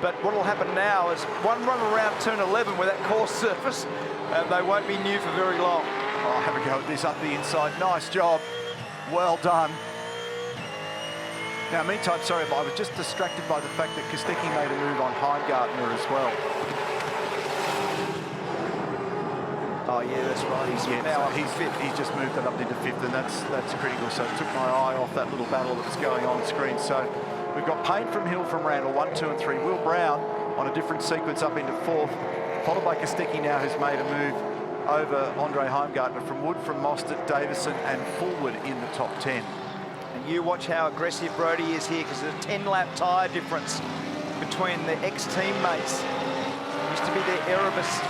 But what will happen now is one run around turn 11 with that coarse surface, and they won't be new for very long. Oh, have a go at this up the inside. Nice job. Well done. Now, meantime, sorry, I was just distracted by the fact that Kostecki made a move on Heimgartner as well. Oh yeah, that's right. He's just moved that up into 5th, and that's critical. So it took my eye off that little battle that was going on screen. So we've got Payne from Hill from Randall, 1, 2 and 3. Will Brown on a different sequence up into 4th, followed by Kostecki now, who's made a move over Andre Heimgartner from Wood, from Mostert, Davison and Fullwood in the top 10. And you watch how aggressive Brodie is here, because there's a 10-lap tyre difference between the ex-teammates. Used to be their Erebus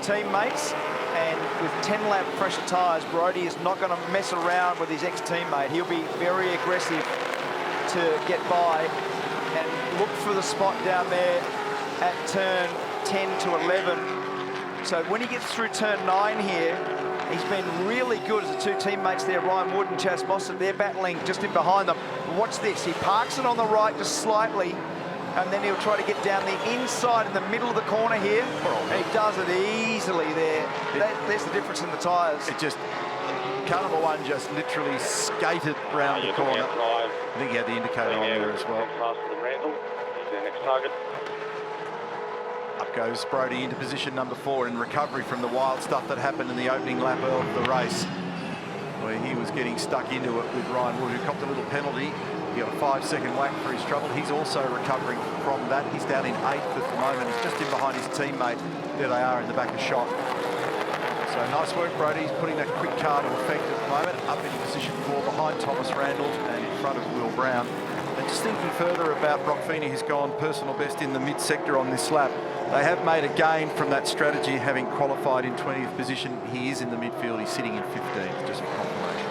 teammates, and with 10-lap pressure tyres, Brodie is not going to mess around with his ex-teammate. He'll be very aggressive to get by and look for the spot down there at turn 10 to 11. So when he gets through turn 9 here, he's been really good as the two teammates there, Ryan Wood and Chas Mostert. They're battling just in behind them. But watch this, he parks it on the right just slightly, and then he'll try to get down the inside in the middle of the corner here. And he does it easily there. There's the difference in the tyres. It just, car number 1 just literally skated round the corner. I think he had the indicator on there as well. Faster than Randall. He's their next target. Up goes Brodie into position number 4 in recovery from the wild stuff that happened in the opening lap of the race, where he was getting stuck into it with Ryan Wood, who copped a little penalty. He got a 5-second whack for his trouble. He's also recovering from that. He's down in 8th at the moment. He's just in behind his teammate. There they are in the back of shot. So nice work, Brodie. He's putting that quick car to effect at the moment. Up into position 4 behind Thomas Randall and in front of Will Brown. And just thinking further about Brock Fenny, who's gone personal best in the mid-sector on this lap. They have made a gain from that strategy, having qualified in 20th position. He is in the midfield. He's sitting in 15th, just for confirmation.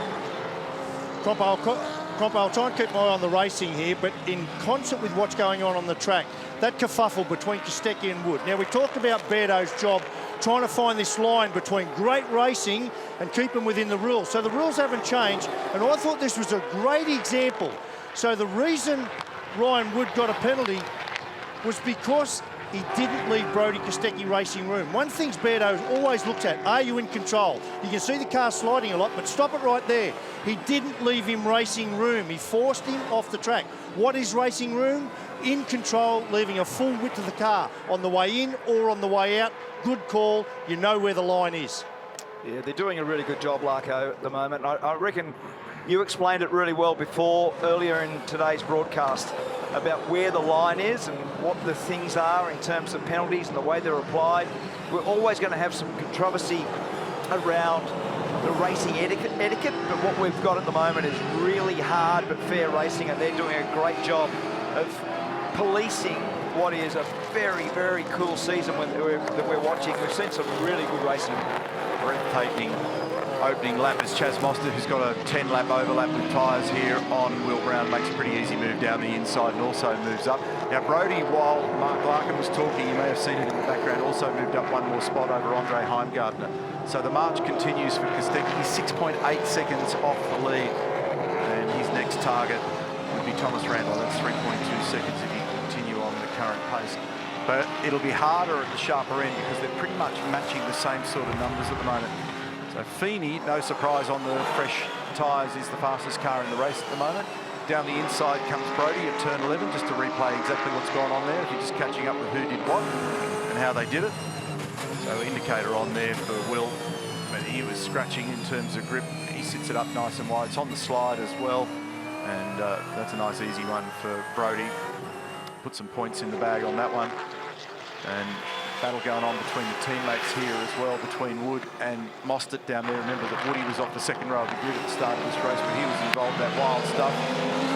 Cropper, I'll try and keep my eye on the racing here, but in concert with what's going on the track, that kerfuffle between Kostecki and Wood. Now, we talked about Beardo's job trying to find this line between great racing and keep them within the rules. So the rules haven't changed, and I thought this was a great example. So the reason Ryan Wood got a penalty was because he didn't leave Brodie Kostecki racing room. One thing Beardo always looks at, are you in control? You can see the car sliding a lot, but stop it right there. He didn't leave him racing room. He forced him off the track. What is racing room? In control, leaving a full width of the car on the way in or on the way out. Good call. You know where the line is. Yeah, they're doing a really good job, Larko, at the moment. I reckon you explained it really well earlier in today's broadcast, about where the line is and what the things are in terms of penalties and the way they're applied. We're always going to have some controversy around the racing etiquette, but what we've got at the moment is really hard but fair racing, and they're doing a great job of policing what is a very, very cool season that we're watching. We've seen some really good racing. Breathtaking opening lap as Chas Mostert, who's got a 10-lap overlap with tyres here on Will Brown, makes a pretty easy move down the inside and also moves up. Now Brodie, while Mark Larkin was talking, you may have seen it in the background, also moved up one more spot over Andre Heimgartner. So the march continues for Kostecki. He's 6.8 seconds off the lead, and his next target would be Thomas Randall. That's 3.2 seconds if he continue on the current pace. But it'll be harder at the sharper end because they're pretty much matching the same sort of numbers at the moment. So Fenny, no surprise on the fresh tyres, is the fastest car in the race at the moment. Down the inside comes Brodie at turn 11, just to replay exactly what's gone on there, if you're just catching up with who did what and how they did it. So indicator on there for Will, but he was scratching in terms of grip. He sits it up nice and wide. It's on the slide as well, and that's a nice easy one for Brodie. Put some points in the bag on that one. And battle going on between the teammates here as well, between Wood and Mostert down there. Remember that Woody was off the second row of the grid at the start of this race, but he was involved in that wild stuff.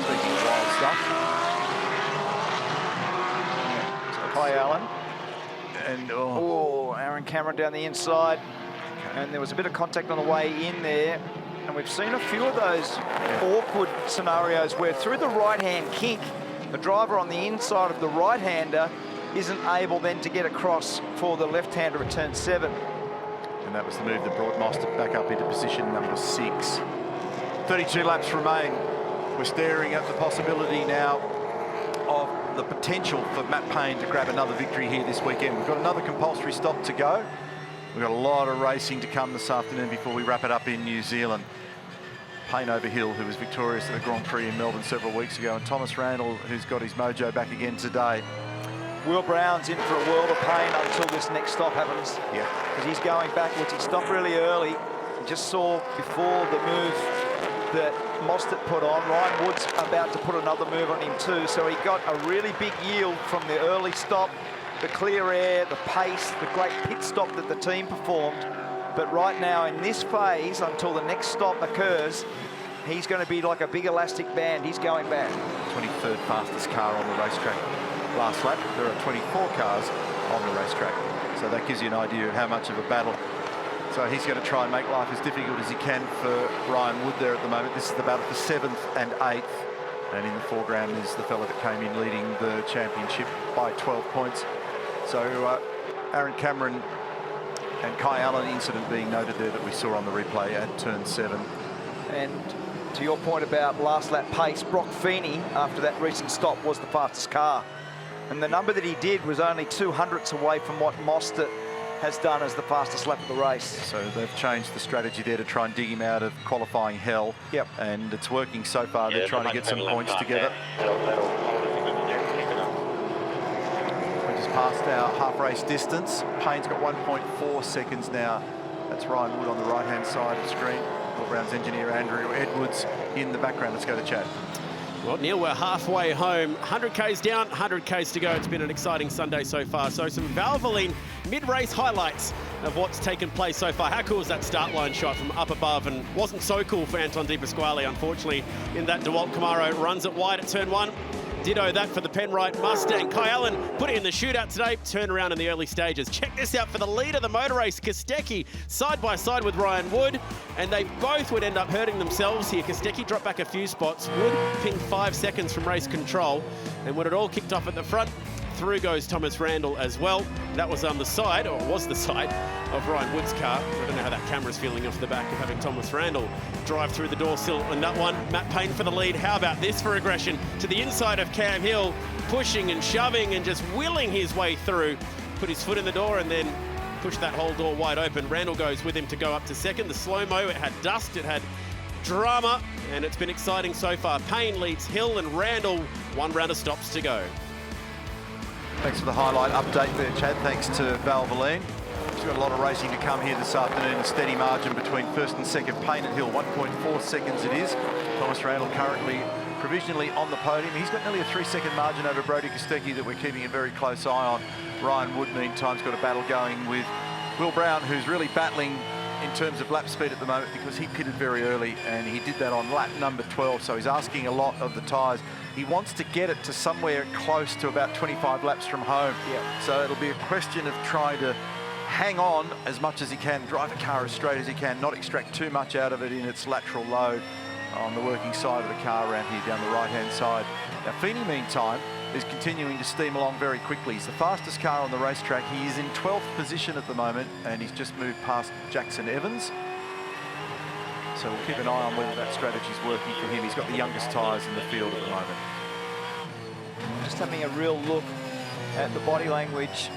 Speaking of wild stuff. Hi, Alan. And Aaron Cameron down the inside. Okay. And there was a bit of contact on the way in there. And we've seen a few of those awkward scenarios where through the right-hand kink, the driver on the inside of the right-hander isn't able then to get across for the left-hander at turn 7. And that was the move that brought Mostert back up into position number 6. 32 laps remain. We're staring at the possibility now of the potential for Matt Payne to grab another victory here this weekend. We've got another compulsory stop to go. We've got a lot of racing to come this afternoon before we wrap it up in New Zealand. Payne over Hill, who was victorious at the Grand Prix in Melbourne several weeks ago, and Thomas Randall, who's got his mojo back again today. Will Brown's in for a world of pain until this next stop happens. Yeah. Because he's going backwards. He stopped really early. You just saw before the move that Mostert put on. Ryan Wood's about to put another move on him too. So he got a really big yield from the early stop, the clear air, the pace, the great pit stop that the team performed. But right now in this phase, until the next stop occurs, he's going to be like a big elastic band. He's going back. 23rd fastest car on the racetrack. Last lap, there are 24 cars on the racetrack. So that gives you an idea of how much of a battle. So he's going to try and make life as difficult as he can for Ryan Wood there at the moment. This is the battle for 7th and 8th. And in the foreground is the fella that came in leading the championship by 12 points. So Aaron Cameron and Kai Allen incident being noted there that we saw on the replay at turn 7. And to your point about last lap pace, Brock Fenny, after that recent stop, was the fastest car. And the number that he did was only 200ths away from what Mostert has done as the fastest lap of the race. So they've changed the strategy there to try and dig him out of qualifying hell. Yep. And it's working so far. They're trying to get some points together. We just passed our half race distance. Payne's got 1.4 seconds now. That's Ryan Wood on the right-hand side of the screen. Will Brown's engineer Andrew Edwards in the background. Let's go to Chad. Well, Neil, we're halfway home. 100Ks down, 100Ks to go. It's been an exciting Sunday so far. So some Valvoline mid-race highlights of what's taken place so far. How cool is that start line shot from up above? And wasn't so cool for Anton De Pasquale, unfortunately, in that DeWalt Camaro. Runs it wide at turn 1. Ditto that for the Penrite Mustang. Kai Allen put it in the shootout today. Turn around in the early stages. Check this out for the lead of the motor race. Kostecki side by side with Ryan Wood. And they both would end up hurting themselves here. Kostecki dropped back a few spots. Wood pinged 5 seconds from race control. And when it all kicked off at the front, through goes Thomas Randall as well. That was on the side, or was the side, of Ryan Wood's car. I don't know how that camera's feeling off the back of having Thomas Randall drive through the door sill on that one. Matt Payne for the lead. How about this for aggression? To the inside of Cam Hill, pushing and shoving and just willing his way through. Put his foot in the door and then push that whole door wide open. Randall goes with him to go up to second. The slow-mo, it had dust, it had drama, and it's been exciting so far. Payne leads Hill and Randall. 1 round of stops to go. Thanks for the highlight update there, Chad. Thanks to Valvoline. We've got a lot of racing to come here this afternoon. A steady margin between first and second. Payne and Hill, 1.4 seconds it is. Thomas Randall currently provisionally on the podium. He's got nearly a 3-second margin over Brody Kostecki that we're keeping a very close eye on. Ryan Wood, meantime, has got a battle going with Will Brown, who's really battling in terms of lap speed at the moment because he pitted very early and he did that on lap number 12, so he's asking a lot of the tyres. He wants to get it to somewhere close to about 25 laps from home. Yeah. So it'll be a question of trying to hang on as much as he can, drive the car as straight as he can, not extract too much out of it in its lateral load on the working side of the car around here down the right-hand side. Now, Fenny, meantime, is continuing to steam along very quickly. He's the fastest car on the racetrack. He is in 12th position at the moment, and he's just moved past Jackson Evans. So we'll keep an eye on whether that strategy is working for him. He's got the youngest tyres in the field at the moment. Just having a real look at the body language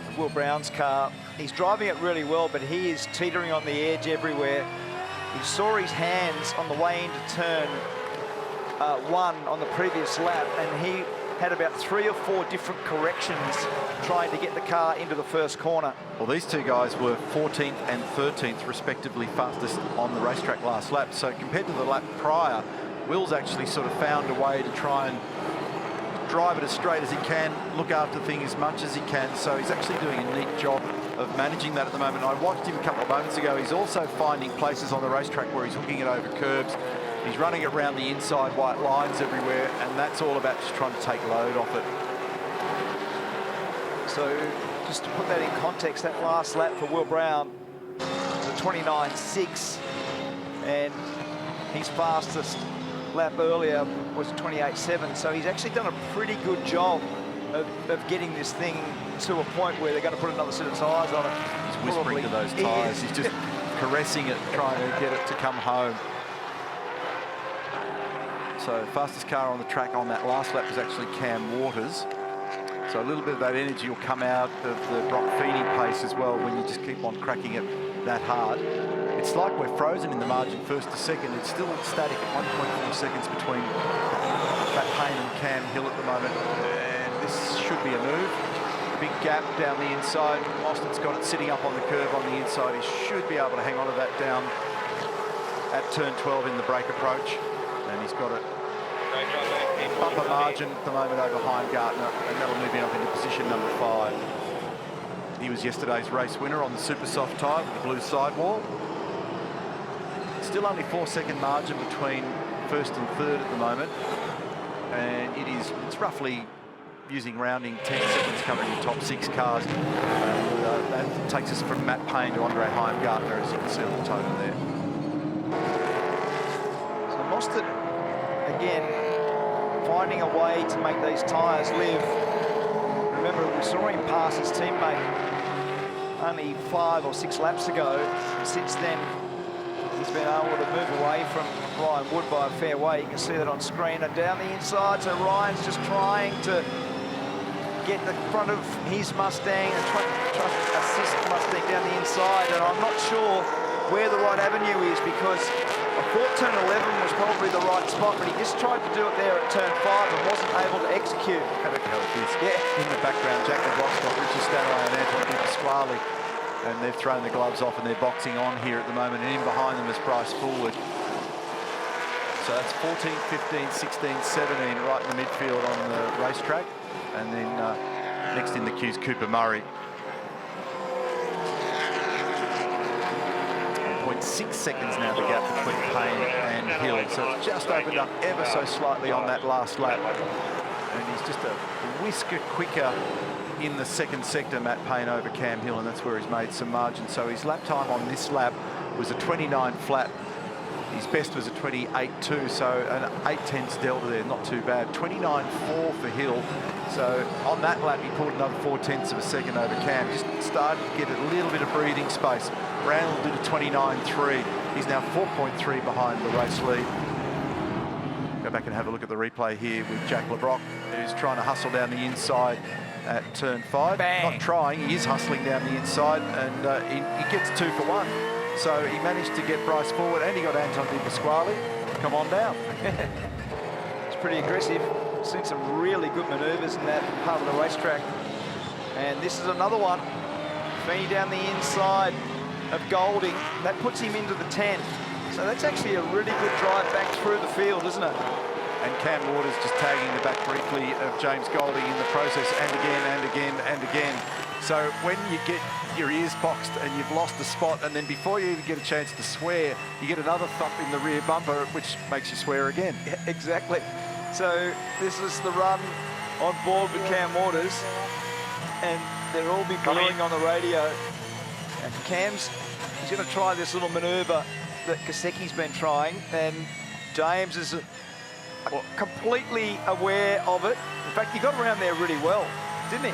of Will Brown's car. He's driving it really well, but he is teetering on the edge everywhere. You saw his hands on the way into turn 1 on the previous lap, and he had about 3 or 4 different corrections trying to get the car into the first corner. Well, these two guys were 14th and 13th, respectively, fastest on the racetrack last lap. So compared to the lap prior, Will's actually sort of found a way to try and drive it as straight as he can, look after things as much as he can. So he's actually doing a neat job of managing that at the moment. I watched him a couple of moments ago. He's also finding places on the racetrack where he's hooking it over curbs. He's running it around the inside, white lines everywhere, and that's all about just trying to take load off it. So just to put that in context, that last lap for Will Brown was a 29.6, and his fastest lap earlier was 28.7. So he's actually done a pretty good job of getting this thing to a point where they're going to put another set of tyres on it. He's whispering to those tyres. He's just caressing it, trying to get it to come home. So fastest car on the track on that last lap was actually Cam Waters. So a little bit of that energy will come out of the Brock Fenny pace as well when you just keep on cracking it that hard. It's like we're frozen in the margin first to second. It's still static at 1.4 seconds between Matt Payne and Cam Hill at the moment. And this should be a move. gap down the inside. Austin's got it sitting up on the curve on the inside. He should be able to hang on to that down at turn 12 in the break approach. And he's got it bumper margin at the moment over Heimgartner, and that'll move him up into position number 5. He was yesterday's race winner on the super soft tyre with the blue sidewall. Still only 4-second margin between first and third at the moment, and it's roughly, using rounding, 10 seconds covering the top 6 cars. That takes us from Matt Payne to Andre Heimgartner, as you can see on the total there. So Mostert, again, finding a way to make these tyres live. Remember, we saw him pass his teammate only 5 or 6 laps ago. Since then, he's been able to move away from Ryan Wood by a fair way. You can see that on screen. And down the inside, so Ryan's just trying to get the front of his Mustang and try to assist Mustang down the inside. And I'm not sure where the right avenue is, because I thought turn 11 was probably the right spot, but he just tried to do it there at turn 5 and wasn't able to execute. Have a go at this. Yeah. In the background, Jack LeBrock, Richard Stanley and Anton Pasquale. And they've thrown the gloves off and they're boxing on here at the moment. And in behind them is Bryce Forward. So that's 14, 15, 16, 17 right in the midfield on the racetrack. And then next in the queue's Cooper Murray. 0.6 seconds now the gap between Payne and Hill. So it's just opened up ever so slightly on that last lap. And he's just a whisker quicker in the second sector, Matt Payne over Cam Hill, and that's where he's made some margin. So his lap time on this lap was a 29 flat. His best was a 28.2, so an 8/10 delta there, not too bad. 29.4 for Hill. So on that lap, he pulled another 4/10 of a second over Cam. Just started to get a little bit of breathing space. Randall did a 29.3. He's now 4.3 behind the race lead. Go back and have a look at the replay here with Jack LeBrock, who's trying to hustle down the inside at turn 5. Bang. Not trying, he is hustling down the inside, and he gets 2 for 1. So he managed to get Bryce Forward, and he got Anton Di Pasquale. Come on down. It's pretty aggressive. Seen some really good manoeuvres in that part of the racetrack. And this is another one. Fenny down the inside of Golding. That puts him into the 10. So that's actually a really good drive back through the field, isn't it? And Cam Waters just tagging the back briefly of James Golding in the process, and again, and again, and again. So when you get your ears boxed and you've lost a spot, and then before you even get a chance to swear, you get another thump in the rear bumper, which makes you swear again. Yeah, exactly. So this is the run on board with Cam Waters, and they'll all be blowing on the radio. And he's going to try this little manoeuvre that Kosecki's been trying, and James is completely aware of it. In fact, he got around there really well, didn't he?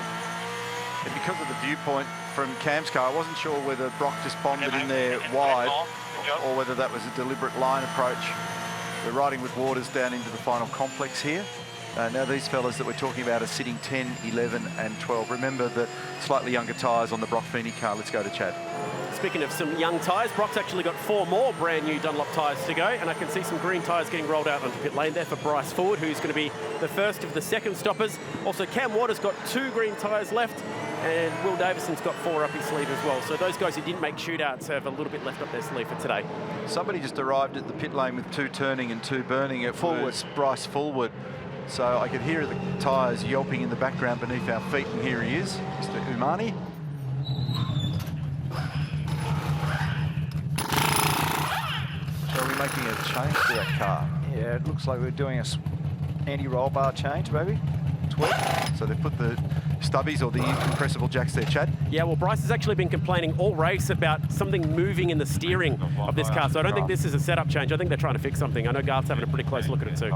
And because of the viewpoint from Cam's car, I wasn't sure whether Brock just bombed it in there wide or whether that was a deliberate line approach. We're riding with Waters down into the final complex here. Now these fellas that we're talking about are sitting 10, 11 and 12. Remember the slightly younger tyres on the Brock Fenny car. Let's go to Chad. Speaking of some young tyres, Brock's actually got 4 more brand new Dunlop tyres to go, and I can see some green tyres getting rolled out onto pit lane there for Bryce Forward, who's going to be the first of the second stoppers. Also, Cam Waters got 2 green tyres left, and Will Davison's got 4 up his sleeve as well. So those guys who didn't make shootouts have a little bit left up their sleeve for today. Somebody just arrived at the pit lane with 2 turning and 2 burning. It was Bryce Forward. So I could hear the tyres yelping in the background beneath our feet, and here he is, Mr. Umani. So are we making a change to that car? Yeah, it looks like we're doing a anti-roll bar change, maybe. Tweak. So they've put the stubbies or the incompressible jacks there, Chad? Yeah, well, Bryce has actually been complaining all race about something moving in the steering of this car, so I don't think this is a setup change. I think they're trying to fix something. I know Garth's having a pretty close look at it too.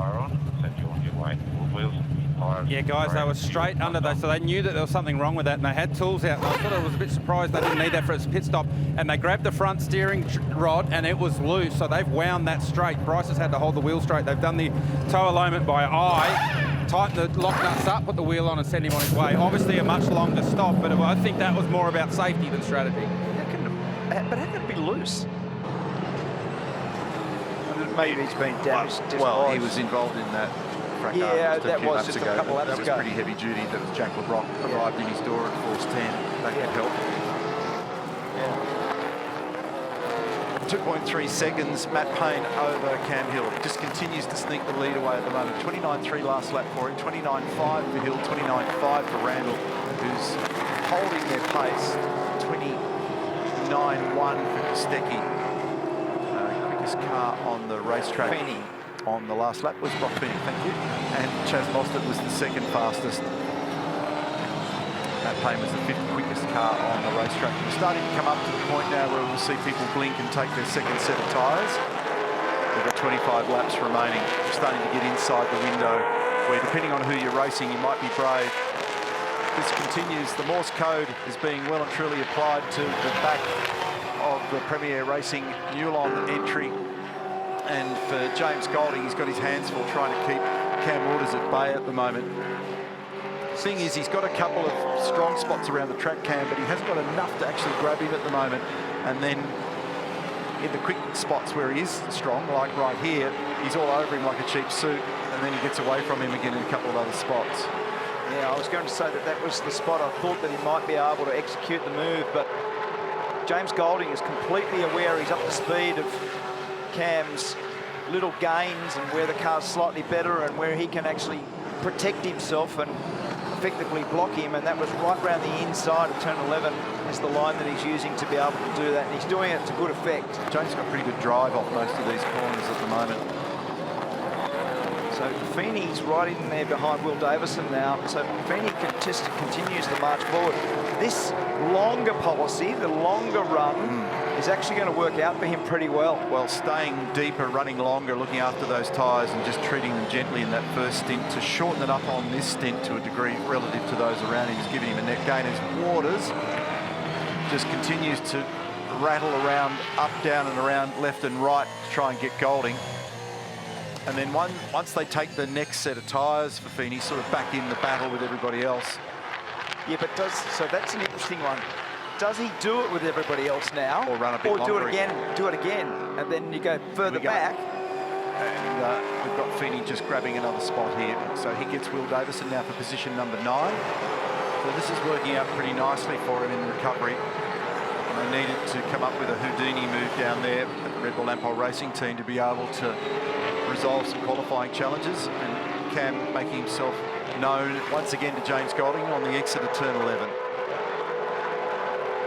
Yeah, guys, they were straight under that, so they knew that there was something wrong with that, and they had tools out. And I thought I was a bit surprised they didn't need that for its pit stop. And they grabbed the front steering rod, and it was loose, so they've wound that straight. Bryce has had to hold the wheel straight. They've done the toe alignment by eye, tighten the lock nuts up, put the wheel on, and send him on his way. Obviously, a much longer stop, but I think that was more about safety than strategy. But how can it be loose? Maybe he's been damaged. Well, he was involved in that frac Yeah, just that few was laps just a ago. couple laps That was ago. pretty heavy duty. That was Jack LeBrock arrived in his door at course 10. That could help. Yeah. 2.3 seconds, Matt Payne over Cam Hill. Just continues to sneak the lead away at the moment. 29.3 last lap for him, 29.5 for Hill, 29.5 for Randall, who's holding their pace. 29.1 for Kostecki. Quickest car on the racetrack. Fenny. On the last lap was Brock Fenny, thank you. And Chaz Mostert was the second fastest. Matt Payne was the 5th quickest car on the racetrack. We're starting to come up to the point now where we'll see people blink and take their second set of tyres. We've got 25 laps remaining. We're starting to get inside the window where, depending on who you're racing, you might be brave. This continues. The Morse code is being well and truly applied to the back of the Premier Racing Newlon entry. And for James Golding, he's got his hands full trying to keep Cam Waters at bay at the moment. Thing is, he's got a couple of strong spots around the track, Cam, but he hasn't got enough to actually grab him at the moment. And then in the quick spots where he is strong, like right here, he's all over him like a cheap suit, and then he gets away from him again in a couple of other spots. Yeah, I was going to say that was the spot I thought that he might be able to execute the move, but James Golding is completely aware he's up to speed of Cam's little gains and where the car's slightly better and where he can actually protect himself and effectively block him, and that was right round the inside of turn 11 is the line that he's using to be able to do that, and he's doing it to good effect. James got pretty good drive off most of these corners at the moment. So Fenny's right in there behind Will Davison now, so Fenny just continues to march forward. This longer policy, the longer run, is actually going to work out for him pretty well. Well, staying deeper, running longer, looking after those tyres and just treating them gently in that first stint to shorten it up on this stint to a degree relative to those around him is giving him a net gain as Waters just continues to rattle around, up, down and around, left and right to try and get Golding. And then once they take the next set of tyres for Fenny, sort of back in the battle with everybody else. Yeah, but so that's an interesting one. Does he do it with everybody else now? Or run a bit longer? Do it again, and then you go further back. And we've got Fenny just grabbing another spot here. So he gets Will Davison now for position number 9. So this is working out pretty nicely for him in recovery. And they needed to come up with a Houdini move down there at the Red Bull Ampol Racing team to be able to resolve some qualifying challenges. And Cam making himself known once again to James Golding on the exit of turn 11.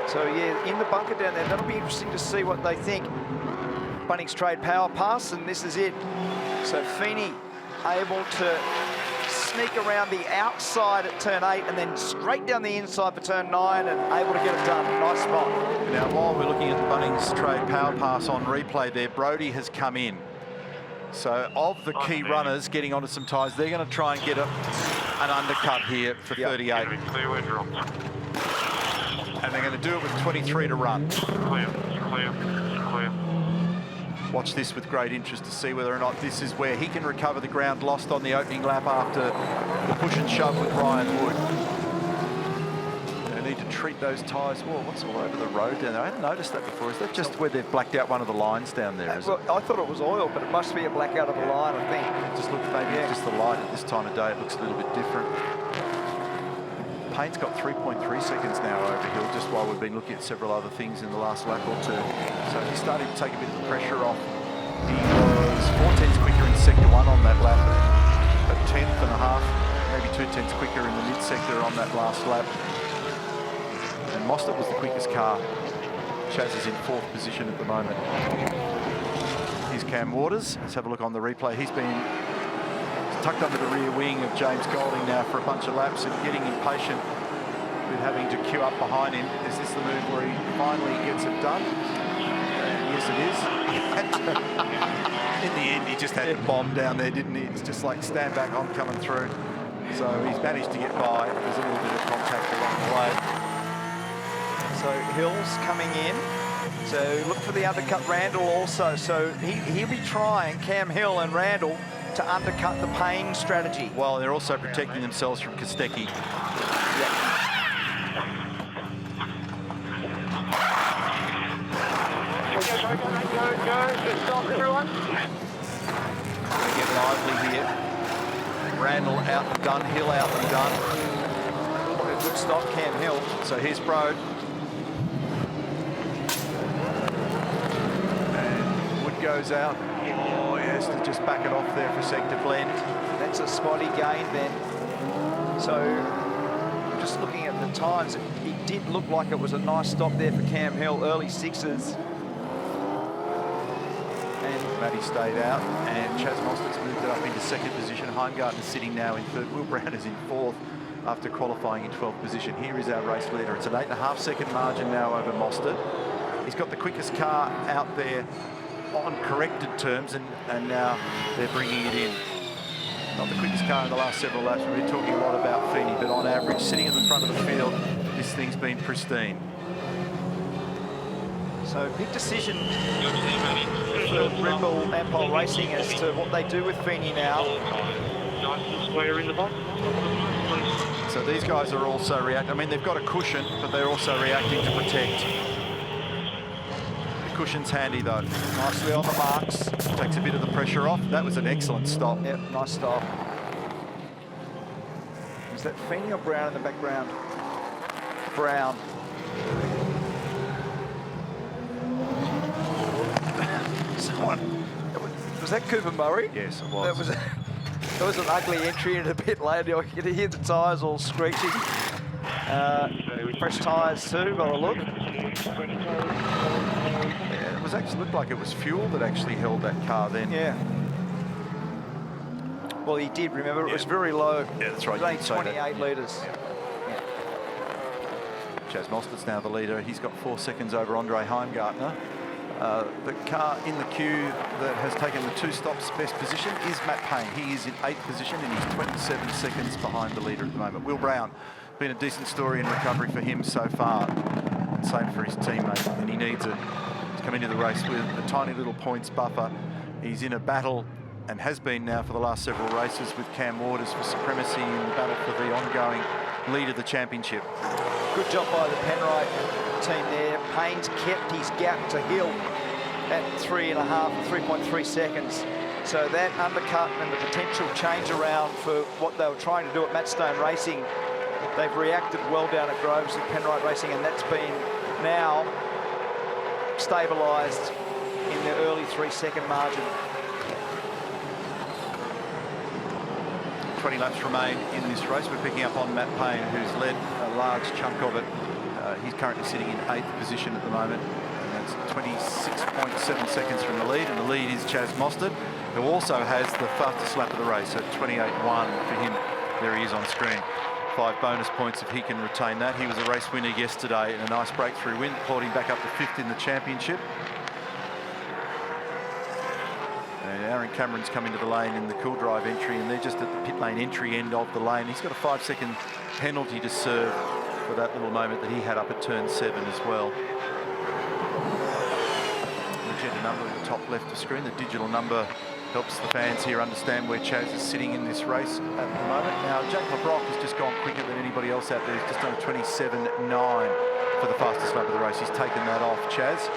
So yeah, in the bunker down there, that'll be interesting to see what they think. Bunnings Trade Power Pass, and this is it. So Fenny able to sneak around the outside at turn 8 and then straight down the inside for turn 9 and able to get it done. Nice spot. Now, while we're looking at the Bunnings Trade Power Pass on replay there, Brody has come in. So of the key runners getting onto some tyres, they're going to try and get an undercut here for 38. And they're going to do it with 23 to run. Clear. Watch this with great interest to see whether or not this is where he can recover the ground lost on the opening lap after the push and shove with Ryan Wood. They need to treat those tyres. Whoa, what's all over the road down there? I hadn't noticed that before. Is that just where they've blacked out one of the lines down there? Well, I thought it was oil, but it must be a blackout of a line, I think. It just looks, maybe it's just the light at this time of day. It looks a little bit different. Payne's got 3.3 seconds now over Hill, just while we've been looking at several other things in the last lap or two. So he's starting to take a bit of the pressure off. He was 4/10 quicker in sector 1 on that lap, a 10th and a half, maybe 2/10 quicker in the mid-sector on that last lap. And Mostert was the quickest car. Chaz is in 4th position at the moment. Here's Cam Waters. Let's have a look on the replay. He's been tucked under the rear wing of James Golding now for a bunch of laps and getting impatient with having to queue up behind him. Is this the move where he finally gets it done? Yes, it is. In the end, he just had to bomb down there, didn't he? It's just like, stand back, I'm coming through. So he's managed to get by. There's a little bit of contact along the way. So Hill's coming in. So look for the undercut Randall also. So he'll be trying, Cam Hill and Randall, to undercut the Payne strategy. Well, they're also protecting themselves from Kostecki. Go. Stop everyone. They get lively here. Randall out and done, Hill out and done. A good stop, Cam Hill. So here's Broad. And Wood goes out. Oh, he has to just back it off there for a sec to blend. That's a spotty gain then. So just looking at the times, it did look like it was a nice stop there for Cam Hill, early sixes. And Matty stayed out, and Chaz Mostert's moved it up into second position. Heimgartner's sitting now in third. Will Brown is in fourth after qualifying in 12th position. Here is our race leader. It's an 8.5 second margin now over Mostert. He's got the quickest car out there on corrected terms, and now they're bringing it in. Not the quickest car in the last several laps. We've been talking a lot about Fenny, but on average, sitting at the front of the field, this thing's been pristine. So big decision for Red Bull Ampol Racing as to what they do with Fenny now. So these guys are also reacting. I mean, they've got a cushion, but they're also reacting to protect. The cushion's handy though. Nicely on the marks. Takes a bit of the pressure off. That was an excellent stop. Yep, nice stop. Is that Fenny or Brown in the background? Brown. Someone, was that Cooper Murray? Yes, it was. That was an ugly entry and a bit later. You could hear the tyres all screeching. Fresh tyres too, by the look. Yeah, it was actually looked like it was fuel that actually held that car then. Yeah. Well, he did. Remember, it was very low. Yeah, that's right. It was only 28 litres. Yeah. Chaz Mostert's now the leader. He's got 4 seconds over Andre Heimgartner. The car in the queue that has taken the 2 stops best position is Matt Payne. He is in 8th position and he's 27 seconds behind the leader at the moment. Will Brown, been a decent story in recovery for him so far. Same for his teammate, and he needs it. He's come into the race with a tiny little points buffer. He's in a battle, and has been now for the last several races, with Cam Waters for supremacy in the battle for the ongoing lead of the championship. Good job by the Penrite team there. Payne's kept his gap to Hill at 3.3 seconds. So that undercut and the potential change around for what they were trying to do at Mattstone Racing, they've reacted well down at Groves at Penrite Racing, and that's been now stabilised in the early 3-second margin. 20 laps remain in this race. We're picking up on Matt Payne, who's led a large chunk of it. He's currently sitting in 8th position at the moment, and that's 26.7 seconds from the lead, and the lead is Chaz Mostert, who also has the fastest lap of the race, so 28.1 for him. There he is on screen. 5 bonus points if he can retain that. He was a race winner yesterday, and a nice breakthrough win, brought him back up to 5th in the championship. And Aaron Cameron's come into the lane in the cool drive entry, and they're just at the pit lane entry end of the lane. He's got a 5-second penalty to serve for that little moment that he had up at turn 7 as well. The agenda number at the top left of screen, the digital number, helps the fans here understand where Chaz is sitting in this race at the moment. Now, Jake LeBrock has just gone quicker than anybody else out there. He's just done a 27.9 for the fastest lap of the race. He's taken that off Chaz,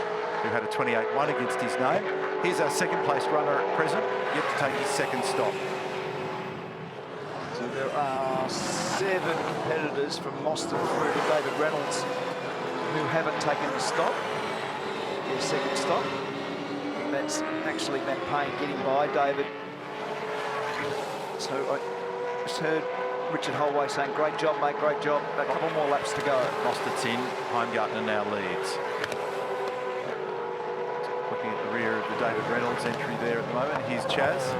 who had a 28.1 against his name. Here's our second place runner at present, yet to take his second stop. So there are 7 competitors from Mostert through to David Reynolds who haven't taken the stop, their second stop. And that's actually Matt Payne getting by David. So I just heard Richard Holway saying, great job, mate, great job. A couple more laps to go. Mostert's in, Heimgartner now leads. Looking at the rear of the David Reynolds entry there at the moment. Here's Chaz.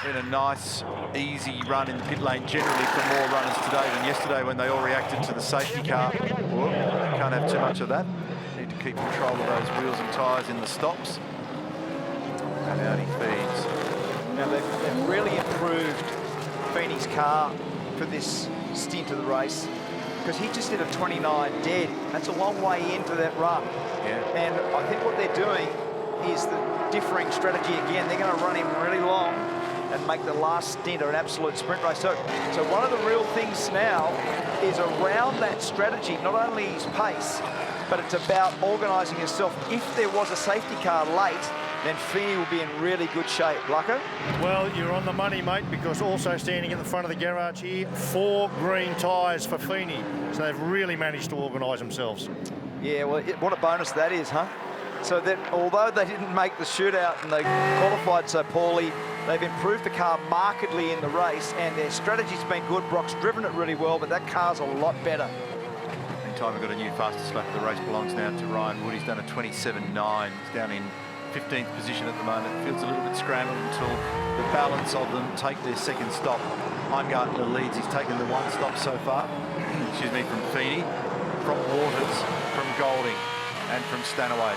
Been a nice, easy run in the pit lane generally for more runners today than yesterday when they all reacted to the safety car. Whoop, can't have too much of that. Need to keep control of those wheels and tyres in the stops. And out he feeds. Now they've really improved Fenny's car for this stint of the race, because he just did a 29 dead. That's a long way into that run. Yeah. And I think what they're doing is the differing strategy again. They're going to run him really long and make the last stint an absolute sprint race. So one of the real things now is around that strategy, not only his pace, but it's about organising yourself. If there was a safety car late, then Fenny will be in really good shape. Lucko? Well, you're on the money, mate, because also standing in the front of the garage here, 4 green tyres for Fenny. So they've really managed to organise themselves. Yeah, well, what a bonus that is, huh? So that although they didn't make the shootout and they qualified so poorly, they've improved the car markedly in the race, and their strategy's been good. Brock's driven it really well, but that car's a lot better. Meantime, we've got a new fastest lap of the race, belongs now to Ryan Wood. He's done a 27.9. He's down in 15th position at the moment. Field's a little bit scrambled until the balance of them take their second stop. Heimgartner leads. He's taken the 1 stop so far. Excuse me, from Fenny, from Waters, from Golding, and from Stanaway.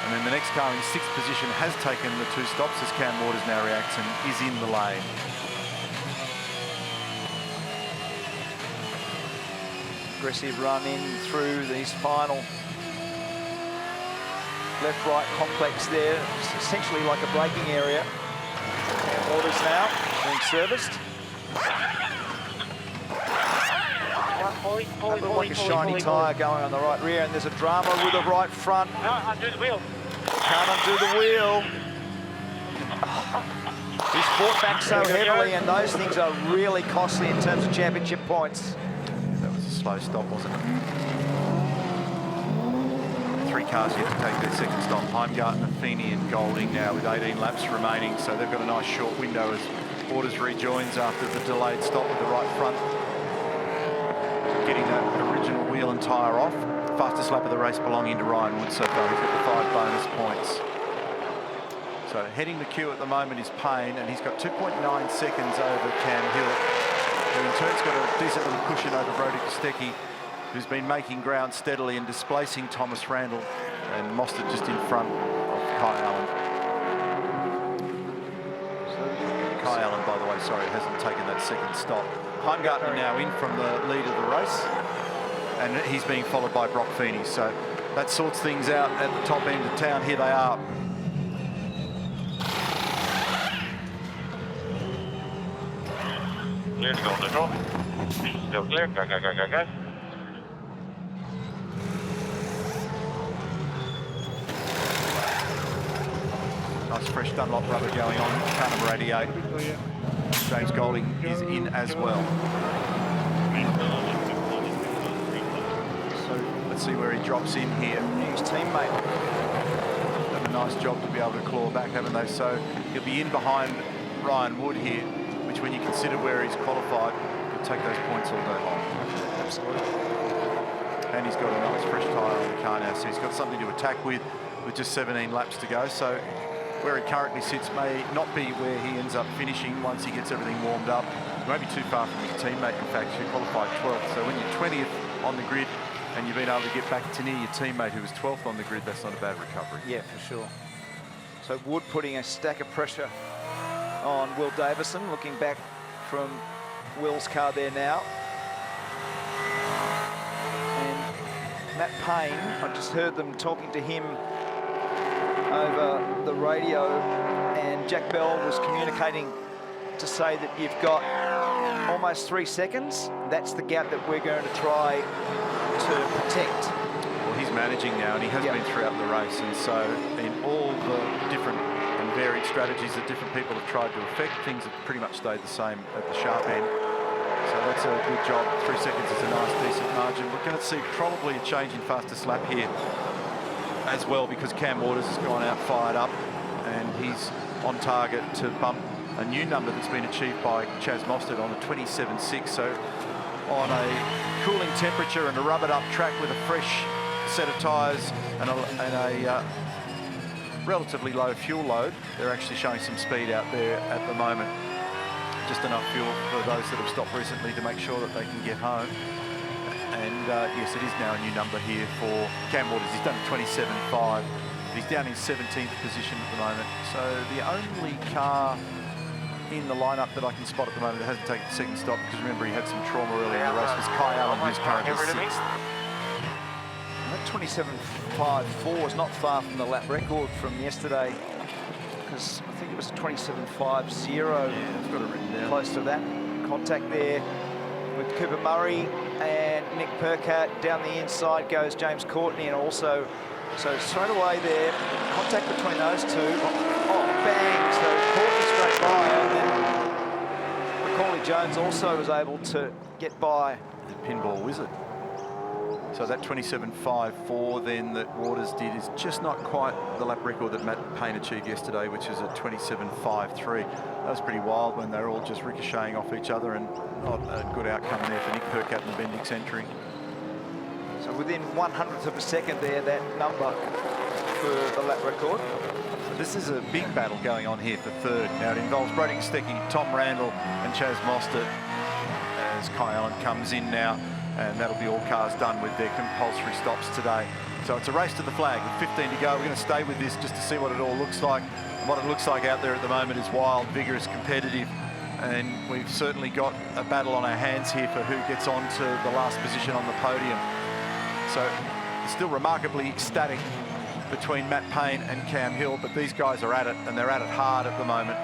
And then the next car in 6th position has taken the 2 stops as Cam Waters now reacts and is in the lane. Aggressive run in through these final left-right complex there. It's essentially like a braking area. Cam Waters now being serviced. That looked like a shiny tyre going on the right rear, and there's a drama with the right front. No, undo the wheel. Can't undo the wheel. He's fought back so heavily, and those things are really costly in terms of championship points. That was a slow stop, wasn't it? 3 cars yet to take their second stop. Heimgartner, Fenny and Golding now with 18 laps remaining, so they've got a nice short window as Waters rejoins after the delayed stop with the right front. Getting that original wheel and tyre off. Fastest lap of the race belonging to Ryan Wood so far. He's got the 5 bonus points. So heading the queue at the moment is Payne, and he's got 2.9 seconds over Cam Hill, who in turn's got a decent little cushion over Brody Kostecki, who's been making ground steadily and displacing Thomas Randall, and Mostert just in front of Kai Allen. Kai Allen, by the way, sorry, hasn't taken that second stop. Heimgartner now in from the lead of the race, and he's being followed by Brock Fenny, so that sorts things out at the top end of town. Here they are. Clear to go neutral. Still clear. Go, go, go, go, go. Nice fresh Dunlop rubber going on. Car number 88. James Golding is in as well. So let's see where he drops in here. His teammate. Done a nice job to be able to claw back, haven't they? So he'll be in behind Ryan Wood here, which when you consider where he's qualified, he'll take those points all day long. Absolutely. And he's got a nice fresh tyre on the car now, so he's got something to attack with just 17 laps to go. So where he currently sits may not be where he ends up finishing once he gets everything warmed up. He won't be too far from his teammate, in fact, who qualified 12th. So when you're 20th on the grid and you've been able to get back to near your teammate who was 12th on the grid, that's not a bad recovery. Yeah, for sure. So Wood putting a stack of pressure on Will Davison, looking back from Will's car there now. And Matt Payne, I just heard them talking to him over the radio, and Jack Bell was communicating to say that you've got almost 3 seconds. That's the gap that we're going to try to protect. Well, he's managing now, and he has been throughout the race, and so in all the different and varied strategies that different people have tried to affect, things have pretty much stayed the same at the sharp end. So that's a good job. 3 seconds is a nice, decent margin. We're going to see probably a change in fastest lap here as well, because Cam Waters has gone out fired up, and he's on target to bump a new number that's been achieved by Chaz Mostert on a 27.6. So on a cooling temperature and a rubbered up track with a fresh set of tyres and a relatively low fuel load, they're actually showing some speed out there at the moment. Just enough fuel for those that have stopped recently to make sure that they can get home. And yes, it is now a new number here for Cam Waters. He's done a 27.5. He's down in 17th position at the moment. So the only car in the lineup that I can spot at the moment that hasn't taken the second stop, because remember he had some trauma earlier in the race, was Kai Allen, who's currently 6th. And that 27.54 is not far from the lap record from yesterday, because I think it was a 27.50. Yeah, I've got it written down. Close to that. Contact there with Cooper Murray and Nick Percat. Down the inside goes James Courtney, and also, so straight away there, contact between those two. bang. So Courtney straight by, and then Macaulay Jones also was able to get by. The pinball wizard. So that 27.54 then that Waters did is just not quite the lap record that Matt Payne achieved yesterday, which is a 27.53. That was pretty wild when they were all just ricocheting off each other, and not a good outcome there for Nick Percat in the Bendix entry. So within 100th of a second there, that number for the lap record. So this is a big battle going on here for third. Now it involves Brodie Kostecki, Tom Randall and Chaz Mostert as Kai Allen comes in now. And that'll be all cars done with their compulsory stops today. So it's a race to the flag with 15 to go. We're going to stay with this just to see what it all looks like. And what it looks like out there at the moment is wild, vigorous, competitive. And we've certainly got a battle on our hands here for who gets on to the last position on the podium. So it's still remarkably static between Matt Payne and Cam Hill, but these guys are at it, and they're at it hard at the moment.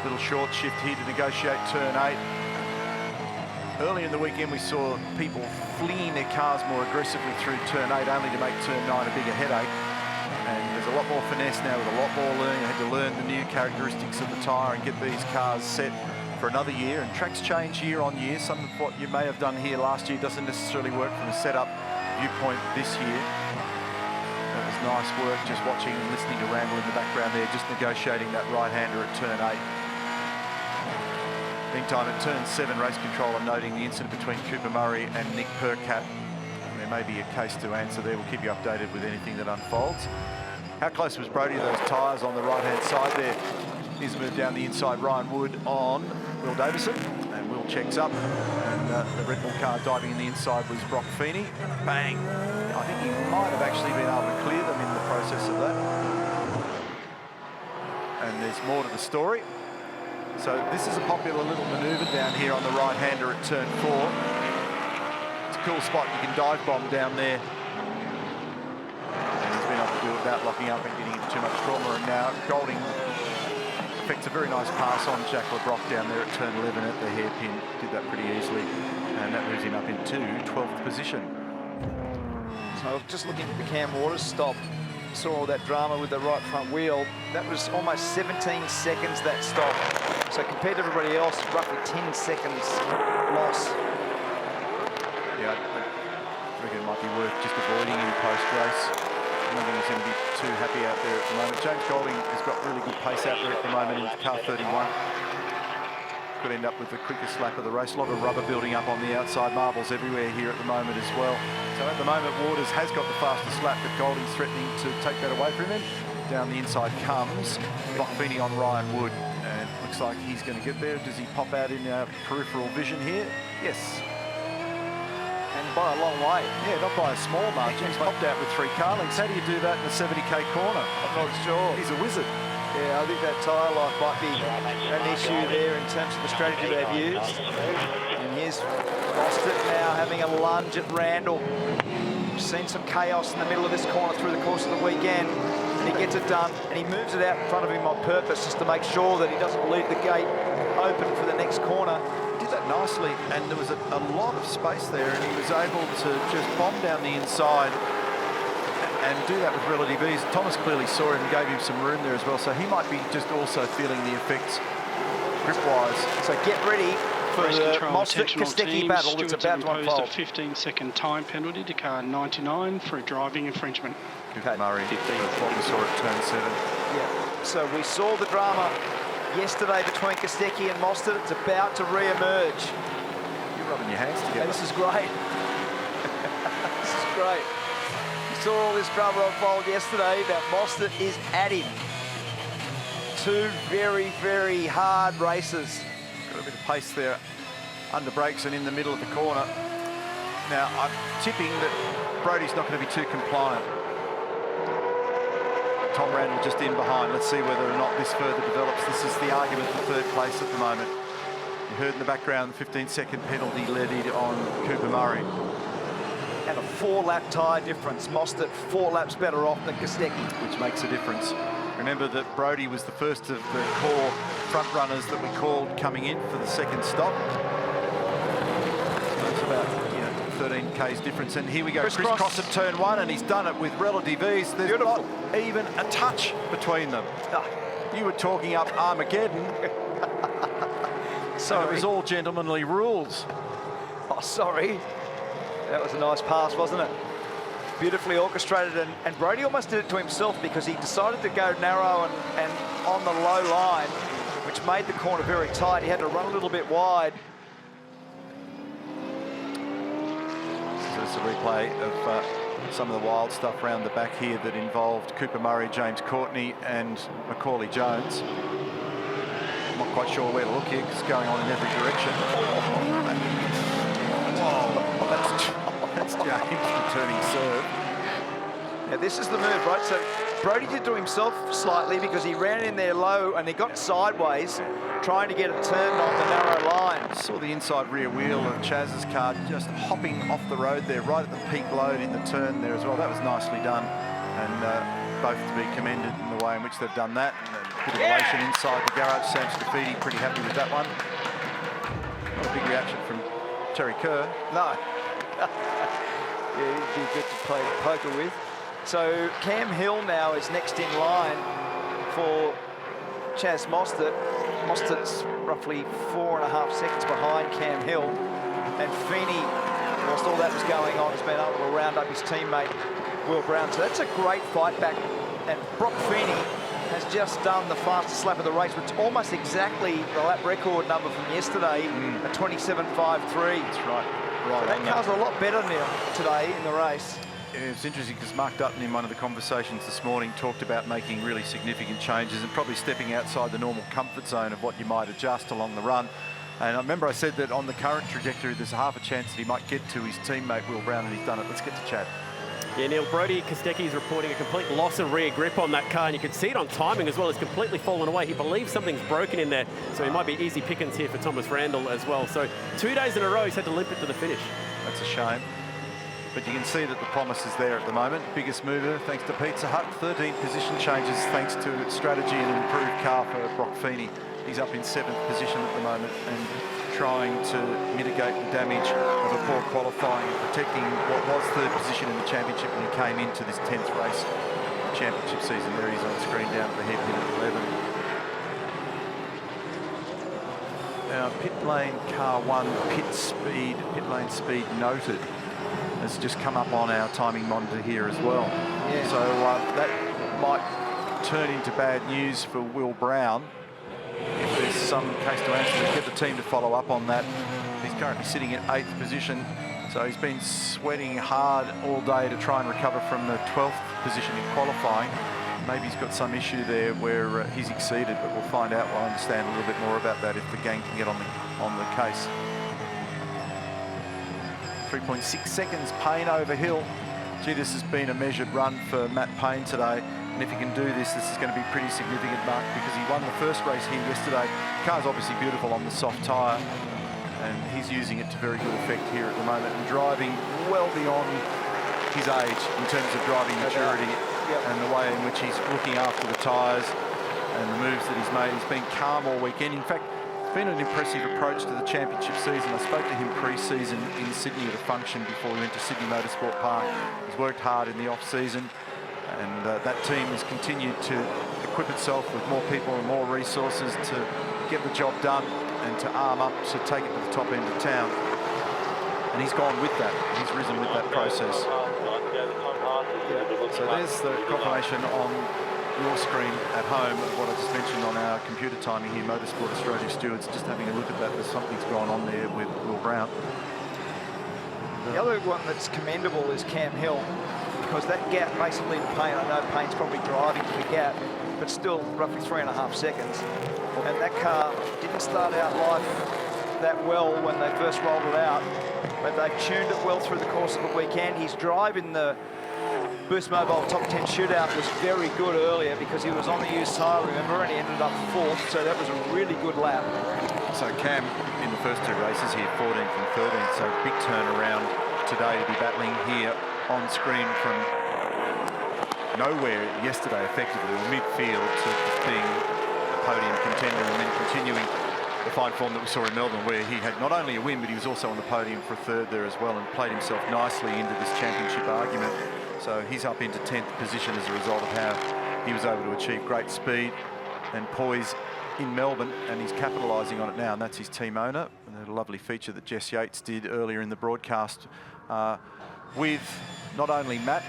Little short shift here to negotiate turn 8. Early in the weekend we saw people fleeing their cars more aggressively through turn 8 only to make turn 9 a bigger headache. And there's a lot more finesse now with a lot more learning. They had to learn the new characteristics of the tyre and get these cars set for another year. And tracks change year on year. Some of what you may have done here last year doesn't necessarily work from a setup viewpoint this year. That was nice work just watching and listening to Randall in the background there, just negotiating that right-hander at turn 8. Meantime, at turn 7, race control are noting the incident between Cooper Murray and Nick Percat. There may be a case to answer there. We'll keep you updated with anything that unfolds. How close was Brodie to those tyres on the right-hand side there? He's moved down the inside. Ryan Wood on Will Davison, and Will checks up. And the Red Bull car diving in the inside was Brock Fenny. Bang! I think he might have actually been able to clear them in the process of that. And there's more to the story. So this is a popular little manoeuvre down here on the right-hander at turn 4. It's a cool spot. You can dive bomb down there. And he's been able to do it without locking up and getting into too much trauma. And now Golding effects a very nice pass on Jack LeBrock down there at turn 11 at the hairpin. Did that pretty easily. And that moves him up into 12th position. So just looking at the Cam Waters stop, saw all that drama with the right front wheel. That was almost 17 seconds, that stop. So compared to everybody else, roughly 10 seconds loss. Yeah, I reckon it might be worth just avoiding him post-race. I don't think he's going to be too happy out there at the moment. James Golding has got really good pace out there at the moment in car 31. Could end up with the quickest lap of the race. A lot of rubber building up on the outside. Marbles everywhere here at the moment as well. So at the moment, Waters has got the fastest lap, but Golding's threatening to take that away from him. Down the inside comes Brock Fenny on Ryan Wood. And it looks like he's going to get there. Does he pop out in our peripheral vision here? Yes. And by a long way. Yeah, not by a small margin. He's popped out with 3 car lengths. How do you do that in a 70k corner? I'm not sure. He's a wizard. Yeah, I think that tyre life might be an issue there in terms of the strategy they've used. And here's Mostert now having a lunge at Randall. We've seen some chaos in the middle of this corner through the course of the weekend. And he gets it done, and he moves it out in front of him on purpose just to make sure that he doesn't leave the gate open for the next corner. He did that nicely, and there was a lot of space there, and he was able to just bomb down the inside and do that with relative ease. Thomas clearly saw him and gave him some room there as well, so he might be just also feeling the effects grip-wise. So get ready for Race the control, Mostert-Kostecki battle that's about to unfold. a 15-second time penalty to car 99 for a driving infringement. Cooper Murray, 15. What we saw at turn 7. Yeah, so we saw the drama yesterday between Kostecki and Mostert. It's about to re-emerge. You're rubbing your hands together. And this is great. This is great. We saw all this drama unfold yesterday. That Mostert is at him. 2 very, very hard races. Got a bit of pace there under brakes and in the middle of the corner. Now, I'm tipping that Brodie's not going to be too compliant. Tom Randall just in behind. Let's see whether or not this further develops. This is the argument for third place at the moment. You heard in the background the 15-second penalty levied on Cooper Murray. And a 4-lap tyre difference. Mostert 4 laps better off than Kostecki. Which makes a difference. Remember that Brodie was the first of the core front runners that we called coming in for the second stop. So it's about 30 13K's difference. And here we go, crisscross at turn 1, and he's done it with relative ease. There's not even a touch between them. You were talking up Armageddon. So it was all gentlemanly rules. Oh, sorry. That was a nice pass, wasn't it? Beautifully orchestrated, and Brodie almost did it to himself because he decided to go narrow and on the low line, which made the corner very tight. He had to run a little bit wide. So it's a replay of some of the wild stuff around the back here that involved Cooper Murray, James Courtney and Macaulay Jones. I'm not quite sure where to look here because it's going on in every direction. That's James returning serve. Now this is the move, right? So Brodie did to himself slightly because he ran in there low and he got sideways trying to get it turned on the narrow line. Saw the inside rear wheel of Chaz's car just hopping off the road there, right at the peak load in the turn there as well. That was nicely done, and both to be commended in the way in which they've done that. And a bit of elation inside the garage. Sam Scafidi pretty happy with that one. Not a big reaction from Terry Kerr. No. Yeah, he'd be good to play poker with. So Cam Hill now is next in line for Chaz Mostert. Mostert's roughly 4.5 seconds behind Cam Hill. And Fenny, whilst all that was going on, has been able to round up his teammate, Will Brown. So that's a great fight back. And Brock Fenny has just done the fastest lap of the race, which is almost exactly the lap record number from yesterday, a 27.53. That's right. So that car's a lot better now today in the race. It's interesting because Mark Dutton in one of the conversations this morning talked about making really significant changes and probably stepping outside the normal comfort zone of what you might adjust along the run. And I remember I said that on the current trajectory, there's half a chance that he might get to his teammate Will Brown, and he's done it. Let's get to Chad. Yeah, Neil, Brodie Kostecki is reporting a complete loss of rear grip on that car, and you can see it on timing as well. It's completely fallen away. He believes something's broken in there, so he might be easy pickings here for Thomas Randall as well. So 2 days in a row, he's had to limp it to the finish. That's a shame. But you can see that the promise is there at the moment. Biggest mover, thanks to Pizza Hut. 13 position changes, thanks to strategy and an improved car for Brock Fenny. He's up in 7th position at the moment and trying to mitigate the damage of a poor qualifying and protecting what was 3rd position in the championship when he came into this 10th race championship season. There he's on screen down at the hairpin at 11. Now, pit lane car 1, pit lane speed noted. Has just come up on our timing monitor here as well. Yeah. So that might turn into bad news for Will Brown. If there's some case to answer, get the team to follow up on that. He's currently sitting at 8th position, so he's been sweating hard all day to try and recover from the 12th position in qualifying. Maybe he's got some issue there where he's exceeded, but we'll find out. We'll understand a little bit more about that if the gang can get on the case. 3.6 seconds, Payne over Hill. Gee, this has been a measured run for Matt Payne today. And if he can do this, this is going to be pretty significant, Mark, because he won the first race here yesterday. The car's obviously beautiful on the soft tyre, and he's using it to very good effect here at the moment and driving well beyond his age in terms of driving maturity and the way in which he's looking after the tyres and the moves that he's made. He's been calm all weekend. In fact, it's been an impressive approach to the championship season. I spoke to him pre-season in Sydney at a function before we went to Sydney Motorsport Park. He's worked hard in the off-season, and that team has continued to equip itself with more people and more resources to get the job done and to arm up to take it to the top end of town. And he's gone with that. He's risen with that process. So there's the confirmation on your screen at home of what I just mentioned on our computer timing here. Motorsport Australia Stewards just having a look at that. There's something's going on there with Will Brown. The other one that's commendable is Cam Hill, because that gap basically to Payne, I know Payne's probably driving to the gap, but still roughly 3.5 seconds. And that car didn't start out life that well when they first rolled it out, but they've tuned it well through the course of the weekend. His drive in the Boost Mobile Top 10 shootout was very good earlier because he was on the used tyre, remember, and he ended up 4th, so that was a really good lap. So Cam in the first 2 races here, 14th and 13th, so big turnaround today to be battling here on screen from nowhere yesterday, effectively, midfield to being a podium contender and then continuing the fine form that we saw in Melbourne, where he had not only a win, but he was also on the podium for a third there as well, and played himself nicely into this championship argument. So he's up into 10th position as a result of how he was able to achieve great speed and poise in Melbourne, and he's capitalising on it now, and that's his team owner. And a lovely feature that Jess Yates did earlier in the broadcast with not only Matt,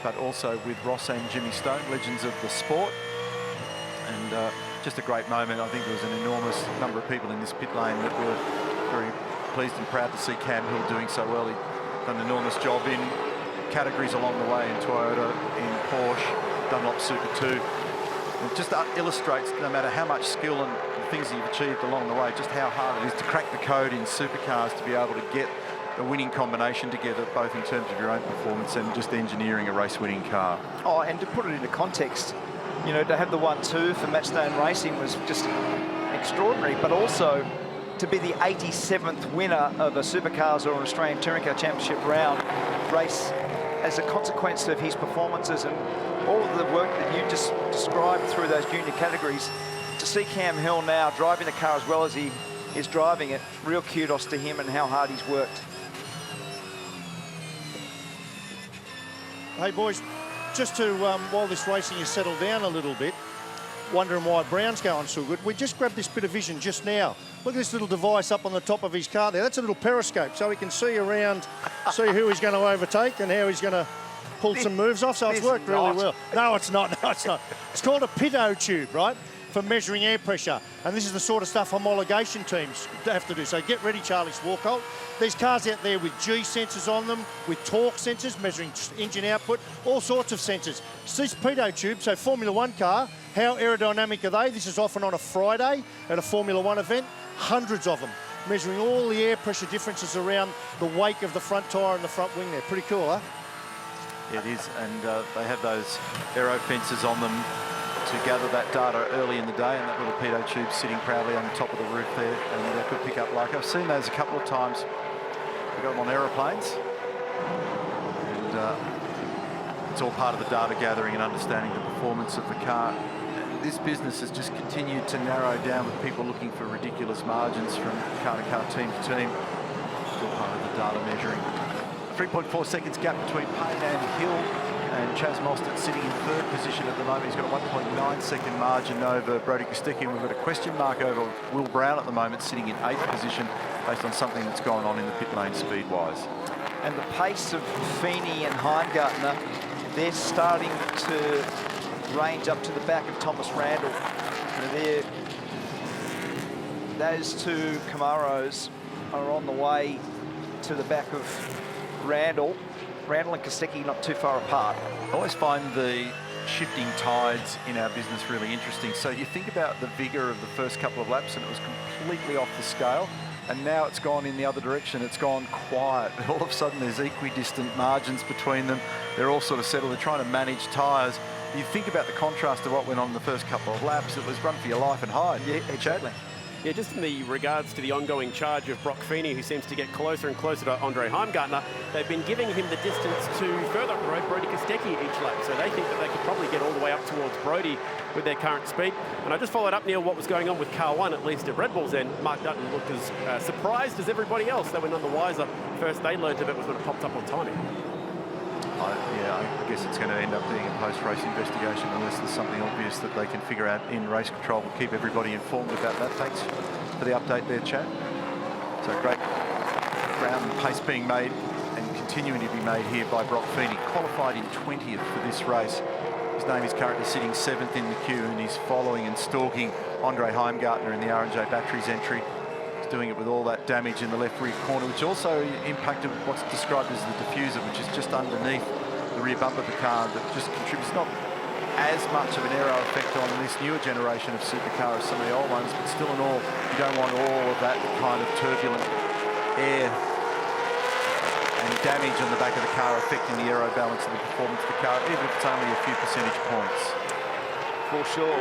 but also with Ross and Jimmy Stone, legends of the sport. And just a great moment. I think there was an enormous number of people in this pit lane that were very pleased and proud to see Cam Hill doing so well. He's done an enormous job in categories along the way, in Toyota, in Porsche, Dunlop Super 2. It just illustrates, no matter how much skill and the things that you've achieved along the way, just how hard it is to crack the code in supercars to be able to get a winning combination together, both in terms of your own performance and just engineering a race-winning car. Oh, and to put it into context, you know, to have the 1-2 for Matchstone Racing was just extraordinary, but also to be the 87th winner of a Supercars or an Australian Touring Car Championship round race as a consequence of his performances and all of the work that you just described through those junior categories. To see Cam Hill now driving the car as well as he is driving it, real kudos to him and how hard he's worked. Hey boys, just to, while this racing has settled down a little bit, wondering why Brown's going so good, we just grabbed this bit of vision just now. Look at this little device up on the top of his car there. That's a little periscope, so he can see around, see who he's going to overtake and how he's going to pull some moves off. So it's worked really well. No, it's not. No, it's not. It's called a pitot tube, right, for measuring air pressure. And this is the sort of stuff homologation teams have to do. So get ready, Charlie Swarcolt. These cars out there with G sensors on them, with torque sensors, measuring engine output, all sorts of sensors. So this pitot tube, so Formula One car, how aerodynamic are they? This is often on a Friday at a Formula One event. Hundreds of them, measuring all the air pressure differences around the wake of the front tyre and the front wing there. Pretty cool, huh? It is, and they have those aero fences on them to gather that data early in the day, and that little pitot tube sitting proudly on the top of the roof there, and they could pick up, like I've seen those a couple of times. We've got them on aeroplanes, and it's all part of the data gathering and understanding the performance of the car. And this business has just continued to narrow down with people looking for ridiculous margins from car to car, team to team. Still part of the data measuring. 3.4 seconds gap between Payne and Hill, and Chaz Mostert sitting in third position at the moment. He's got a 1.9 second margin over Brodie Kostecki, and we've got a question mark over Will Brown at the moment, sitting in 8th position based on something that's gone on in the pit lane speed-wise. And the pace of Fenny and Heimgartner, they're starting to range up to the back of Thomas Randall. Those two Camaros are on the way to the back of Randall. Randall and Kostecki not too far apart. I always find the shifting tides in our business really interesting. So you think about the vigour of the first couple of laps, and it was completely off the scale, and now it's gone in the other direction. It's gone quiet. All of a sudden there's equidistant margins between them. They're all sort of settled. They're trying to manage tyres. You think about the contrast of what went on in the first couple of laps. It was run for your life and hide. Yeah, exactly. Yeah, just in the regards to the ongoing charge of Brock Fenny, who seems to get closer and closer to Andre Heimgartner, they've been giving him the distance to further up the road, Brodie Kostecki each lap. So they think that they could probably get all the way up towards Brodie with their current speed. And I just followed up, Neil, what was going on with car 1, at least at Red Bull's end. Mark Dutton looked as surprised as everybody else. They were none the wiser. First they learned of it was when it popped up on timing. I guess it's going to end up being a post-race investigation unless there's something obvious that they can figure out in race control. We'll keep everybody informed about that. Thanks for the update there, Chad. So great ground and pace being made and continuing to be made here by Brock Fenny. Qualified in 20th for this race. His name is currently sitting 7th in the queue, and he's following and stalking Andre Heimgartner in the R&J Batteries entry. Doing it with all that damage in the left rear corner, which also impacted what's described as the diffuser, which is just underneath the rear bumper of the car, that just contributes not as much of an aero effect on this newer generation of supercar as some of the old ones, but still in all, you don't want all of that kind of turbulent air and damage on the back of the car affecting the aero balance and the performance of the car, even if it's only a few percentage points. For sure.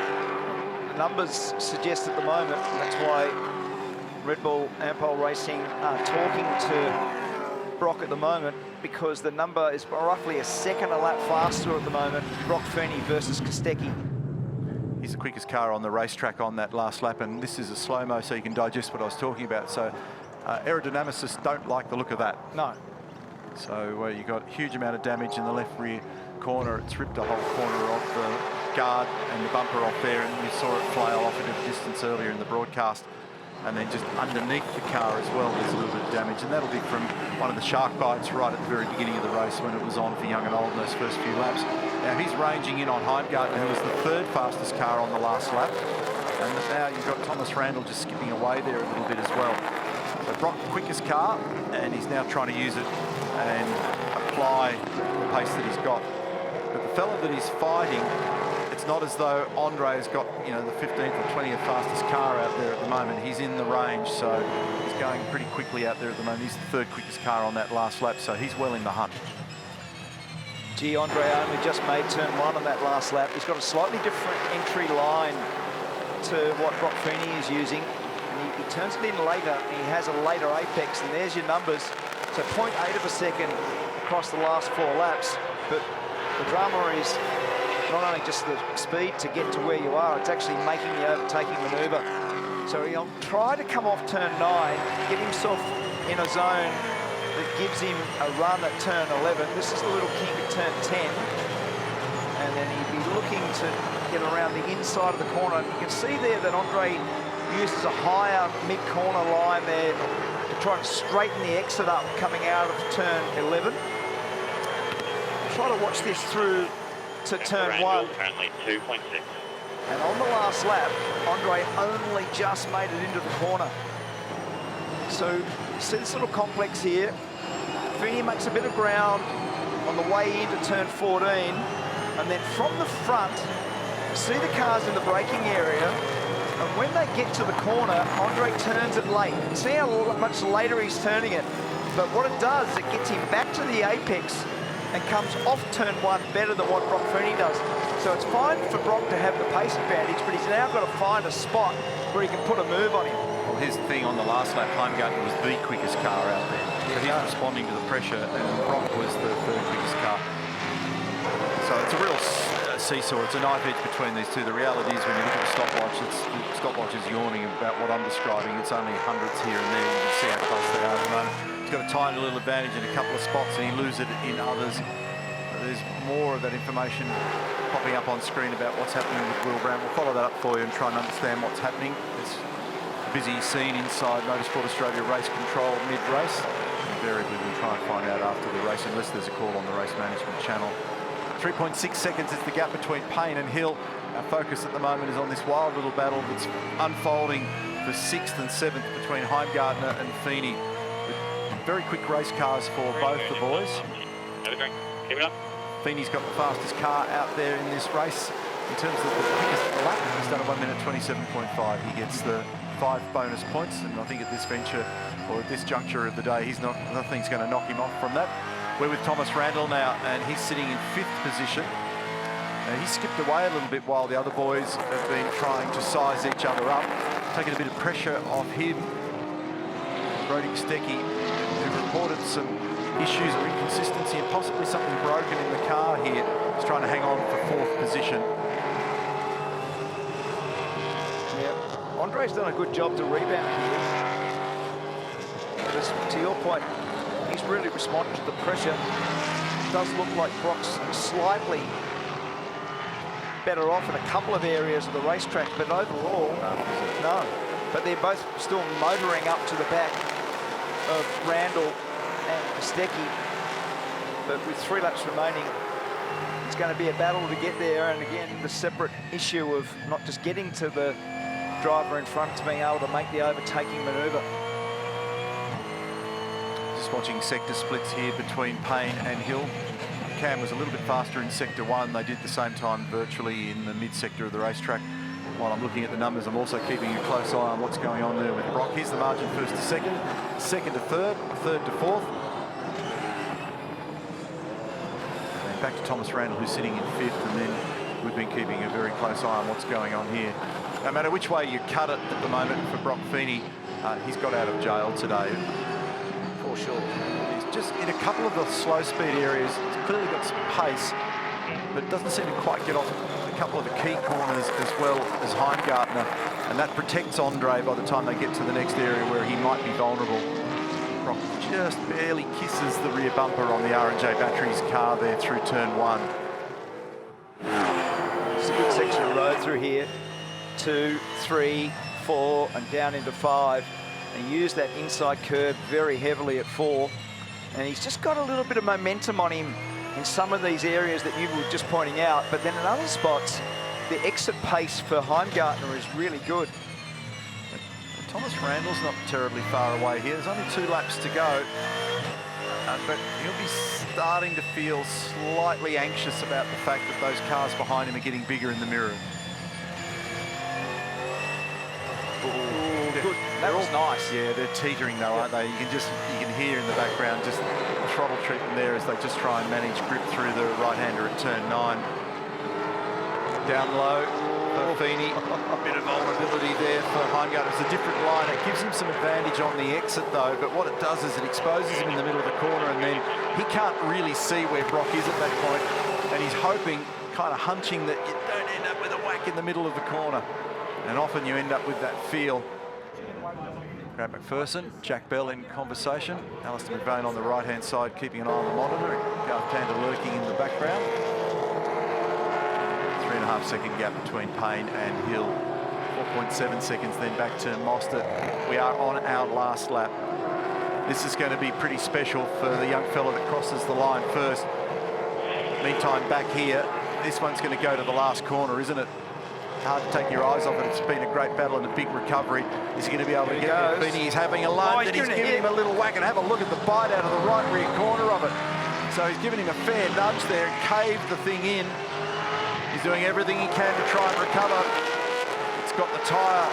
The numbers suggest at the moment, and that's why Red Bull Ampol Racing are talking to Brock at the moment, because the number is roughly a second a lap faster at the moment, Brock Fenny versus Kostecki. He's the quickest car on the racetrack on that last lap, and this is a slow-mo so you can digest what I was talking about. So aerodynamicists don't like the look of that. No. So you got a huge amount of damage in the left rear corner. It's ripped a whole corner off the guard and the bumper off there, and you saw it flail off into the distance earlier in the broadcast. And then just underneath the car as well, there's a little bit of damage, and that'll be from one of the shark bites right at the very beginning of the race when it was on for young and old in those first few laps. Now he's ranging in on Heimgartner, who was the third fastest car on the last lap, and now you've got Thomas Randall just skipping away there a little bit as well. So Brock, quickest car, and he's now trying to use it and apply the pace that he's got. But the fella that he's fighting, it's not as though Andre's got, you know, the 15th or 20th fastest car out there at the moment. He's in the range, so he's going pretty quickly out there at the moment. He's the third quickest car on that last lap, so he's well in the hunt. Gee, Andre only just made turn 1 on that last lap. He's got a slightly different entry line to what Brock Fenny is using. And he turns it in later, and he has a later apex, and there's your numbers. So 0.8 of a second across the last 4 laps, but the drama is not only just the speed to get to where you are, it's actually making the overtaking manoeuvre. So he'll try to come off turn 9, get himself in a zone that gives him a run at turn 11. This is the little kink at turn 10. And then he'd be looking to get around the inside of the corner. And you can see there that Andre uses a higher mid-corner line there to try and straighten the exit up coming out of turn 11. Try to watch this through to turn 1. Currently 2.6. And on the last lap, Andre only just made it into the corner. So you see this little complex here. Fenny makes a bit of ground on the way into turn 14. And then from the front, see the cars in the braking area. And when they get to the corner, Andre turns it late. See how much later he's turning it. But what it does, it gets him back to the apex and comes off turn 1 better than what Brock Fenny does. So it's fine for Brock to have the pace advantage, but he's now got to find a spot where he can put a move on him. Well, here's the thing, on the last lap, Heimgartner was the quickest car out there. So he's responding to the pressure, and Brock was the third quickest car. So it's a real seesaw. It's a knife edge between these two. The reality is when you look at the stopwatch, the stopwatch is yawning about what I'm describing. It's only hundredths here and there. You can see how close they are at the moment. He's got a tiny little advantage in a couple of spots, and he loses it in others. There's more of that information popping up on screen about what's happening with Will Brown. We'll follow that up for you and try and understand what's happening. It's a busy scene inside Motorsport Australia race control mid-race. Invariably we'll try and find out after the race, unless there's a call on the race management channel. 3.6 seconds is the gap between Payne and Hill. Our focus at the moment is on this wild little battle that's unfolding for 6th and 7th between Heimgartner and Fenny. Very quick race cars for both the boys. Keep it up. Feeney's got the fastest car out there in this race. In terms of the quickest lap, he's done a 1 minute 27.5. He gets the 5 bonus points, and I think at this venture, or at this juncture of the day, nothing's going to knock him off from that. We're with Thomas Randall now, and he's sitting in 5th position. He skipped away a little bit while the other boys have been trying to size each other up, taking a bit of pressure off him. Brody Stecchi, who reported some issues or inconsistency and possibly something broken in the car here. He's trying to hang on for 4th position. Yeah, Andre's done a good job to rebound here. But to your point, he's really responded to the pressure. It does look like Brock's slightly better off in a couple of areas of the racetrack, but overall, no. But they're both still motoring up to the back of Randall and Stecchi, but with 3 laps remaining, it's going to be a battle to get there. And again, the separate issue of not just getting to the driver in front, to being able to make the overtaking manoeuvre. Just watching sector splits here between Payne and Hill. Cam was a little bit faster in sector 1. They did the same time virtually in the mid-sector of the racetrack. While I'm looking at the numbers, I'm also keeping a close eye on what's going on there with Brock. Here's the margin: 1st to 2nd, 2nd to 3rd, 3rd to 4th. And back to Thomas Randall, who's sitting in 5th, and then we've been keeping a very close eye on what's going on here. No matter which way you cut it at the moment for Brock Fenny, he's got out of jail today. For sure. He's just in a couple of the slow speed areas. He's clearly got some pace, but doesn't seem to quite get off the couple of the key corners as well as Heimgartner, and that protects Andre by the time they get to the next area where he might be vulnerable. Brock just barely kisses the rear bumper on the R&J Batteries car there through turn 1. It's a good section of road through here. 2, 3, 4, and down into 5. And he used that inside curve very heavily at 4. And he's just got a little bit of momentum on him in some of these areas that you were just pointing out. But then in other spots, the exit pace for Heimgartner is really good. Thomas Randall's not terribly far away here. There's only 2 laps to go. But he'll be starting to feel slightly anxious about the fact that those cars behind him are getting bigger in the mirror. Good. That was nice. Yeah, they're teetering though, aren't they? You can hear in the background just the throttle treatment there as they just try and manage grip through the right-hander at turn 9. Down low for Fenny. A bit of vulnerability there for Heimgartner. It's a different line. It gives him some advantage on the exit though, but what it does is it exposes him in the middle of the corner, and then he can't really see where Brock is at that point, and he's hoping, kind of hunching, that you don't end up with a whack in the middle of the corner. And often you end up with that feel. Grant McPherson, Jack Bell in conversation. Alistair McVeigh on the right-hand side, keeping an eye on the monitor. Garth Tander lurking in the background. 3.5 second gap between Payne and Hill. 4.7 seconds then back to Mostert. We are on our last lap. This is going to be pretty special for the young fella that crosses the line first. Meantime, back here, this one's going to go to the last corner, isn't it? Hard to take your eyes off it. It's been a great battle and a big recovery. Is he going to be able to get there? Fenny, he's having a lunge, and he's giving him a little whack, and have a look at the bite out of the right rear corner of it. So he's giving him a fair nudge there and caved the thing in. He's doing everything he can to try and recover. It's got the tyre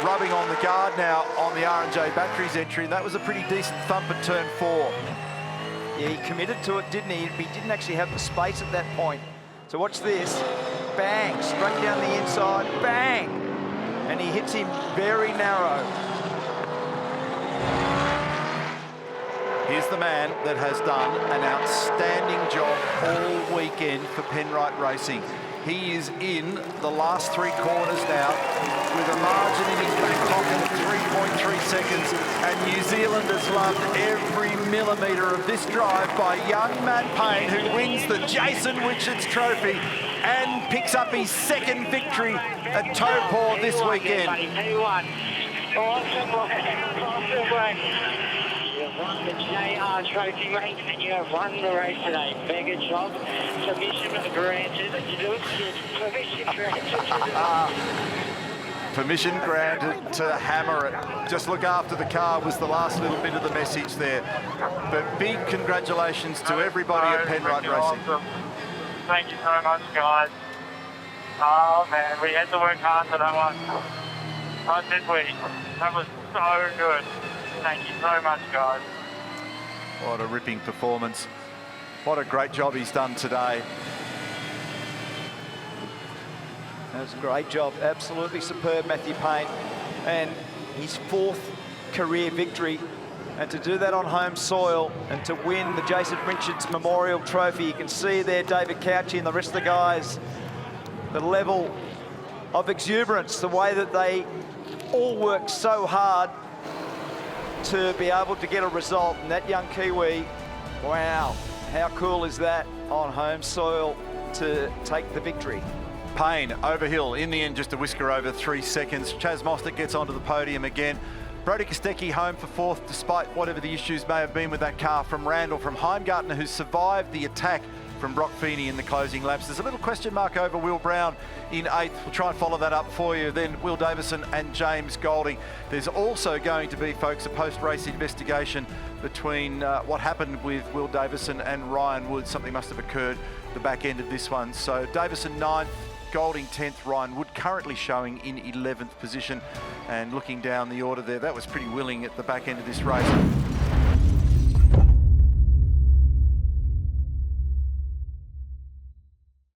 rubbing on the guard now on the R&J Batteries entry, and that was a pretty decent thump at turn 4. Yeah, he committed to it, didn't he? He didn't actually have the space at that point. So watch this. Bang, straight down the inside, bang! And he hits him very narrow. Here's the man that has done an outstanding job all weekend for Penrite Racing. He is in the last 3 corners now with a margin in his back pocket of 3.3 seconds, and New Zealanders loved every millimetre of this drive by young Matt Payne, who wins the Jason Richards Trophy and picks up his 2nd victory at Taupō this weekend. He won. Awesome work. You've won the JR Trophy, mate, and you have won the race today. Mega job. Permission granted. Permission granted. Permission granted to hammer it. Just look after the car was the last little bit of the message there. But big congratulations to everybody at Penrite Racing. Awesome. Thank you so much, guys. Oh, man, we had to work hard for that one. Oh, did we? That was so good. Thank you so much, guys. What a ripping performance. What a great job he's done today. That was a great job. Absolutely superb, Matthew Payne. And his 4th career victory. And to do that on home soil and to win the Jason Richards Memorial Trophy, you can see there David Couchy and the rest of the guys, the level of exuberance, the way that they all worked so hard to be able to get a result. And that young Kiwi, wow, how cool is that on home soil to take the victory. Payne over Hill, in the end just a whisker over 3 seconds. Chaz Mostert gets onto the podium again. Brodie Kostecki home for 4th, despite whatever the issues may have been with that car from Randall, from Heimgartner, who survived the attack from Brock Fenny in the closing laps. There's a little question mark over Will Brown in 8th. We'll try and follow that up for you. Then Will Davison and James Golding. There's also going to be, folks, a post-race investigation between what happened with Will Davison and Ryan Wood. Something must have occurred at the back end of this one. So Davison 9th, Golding 10th, Ryan Wood currently showing in 11th position. And looking down the order there, that was pretty willing at the back end of this race.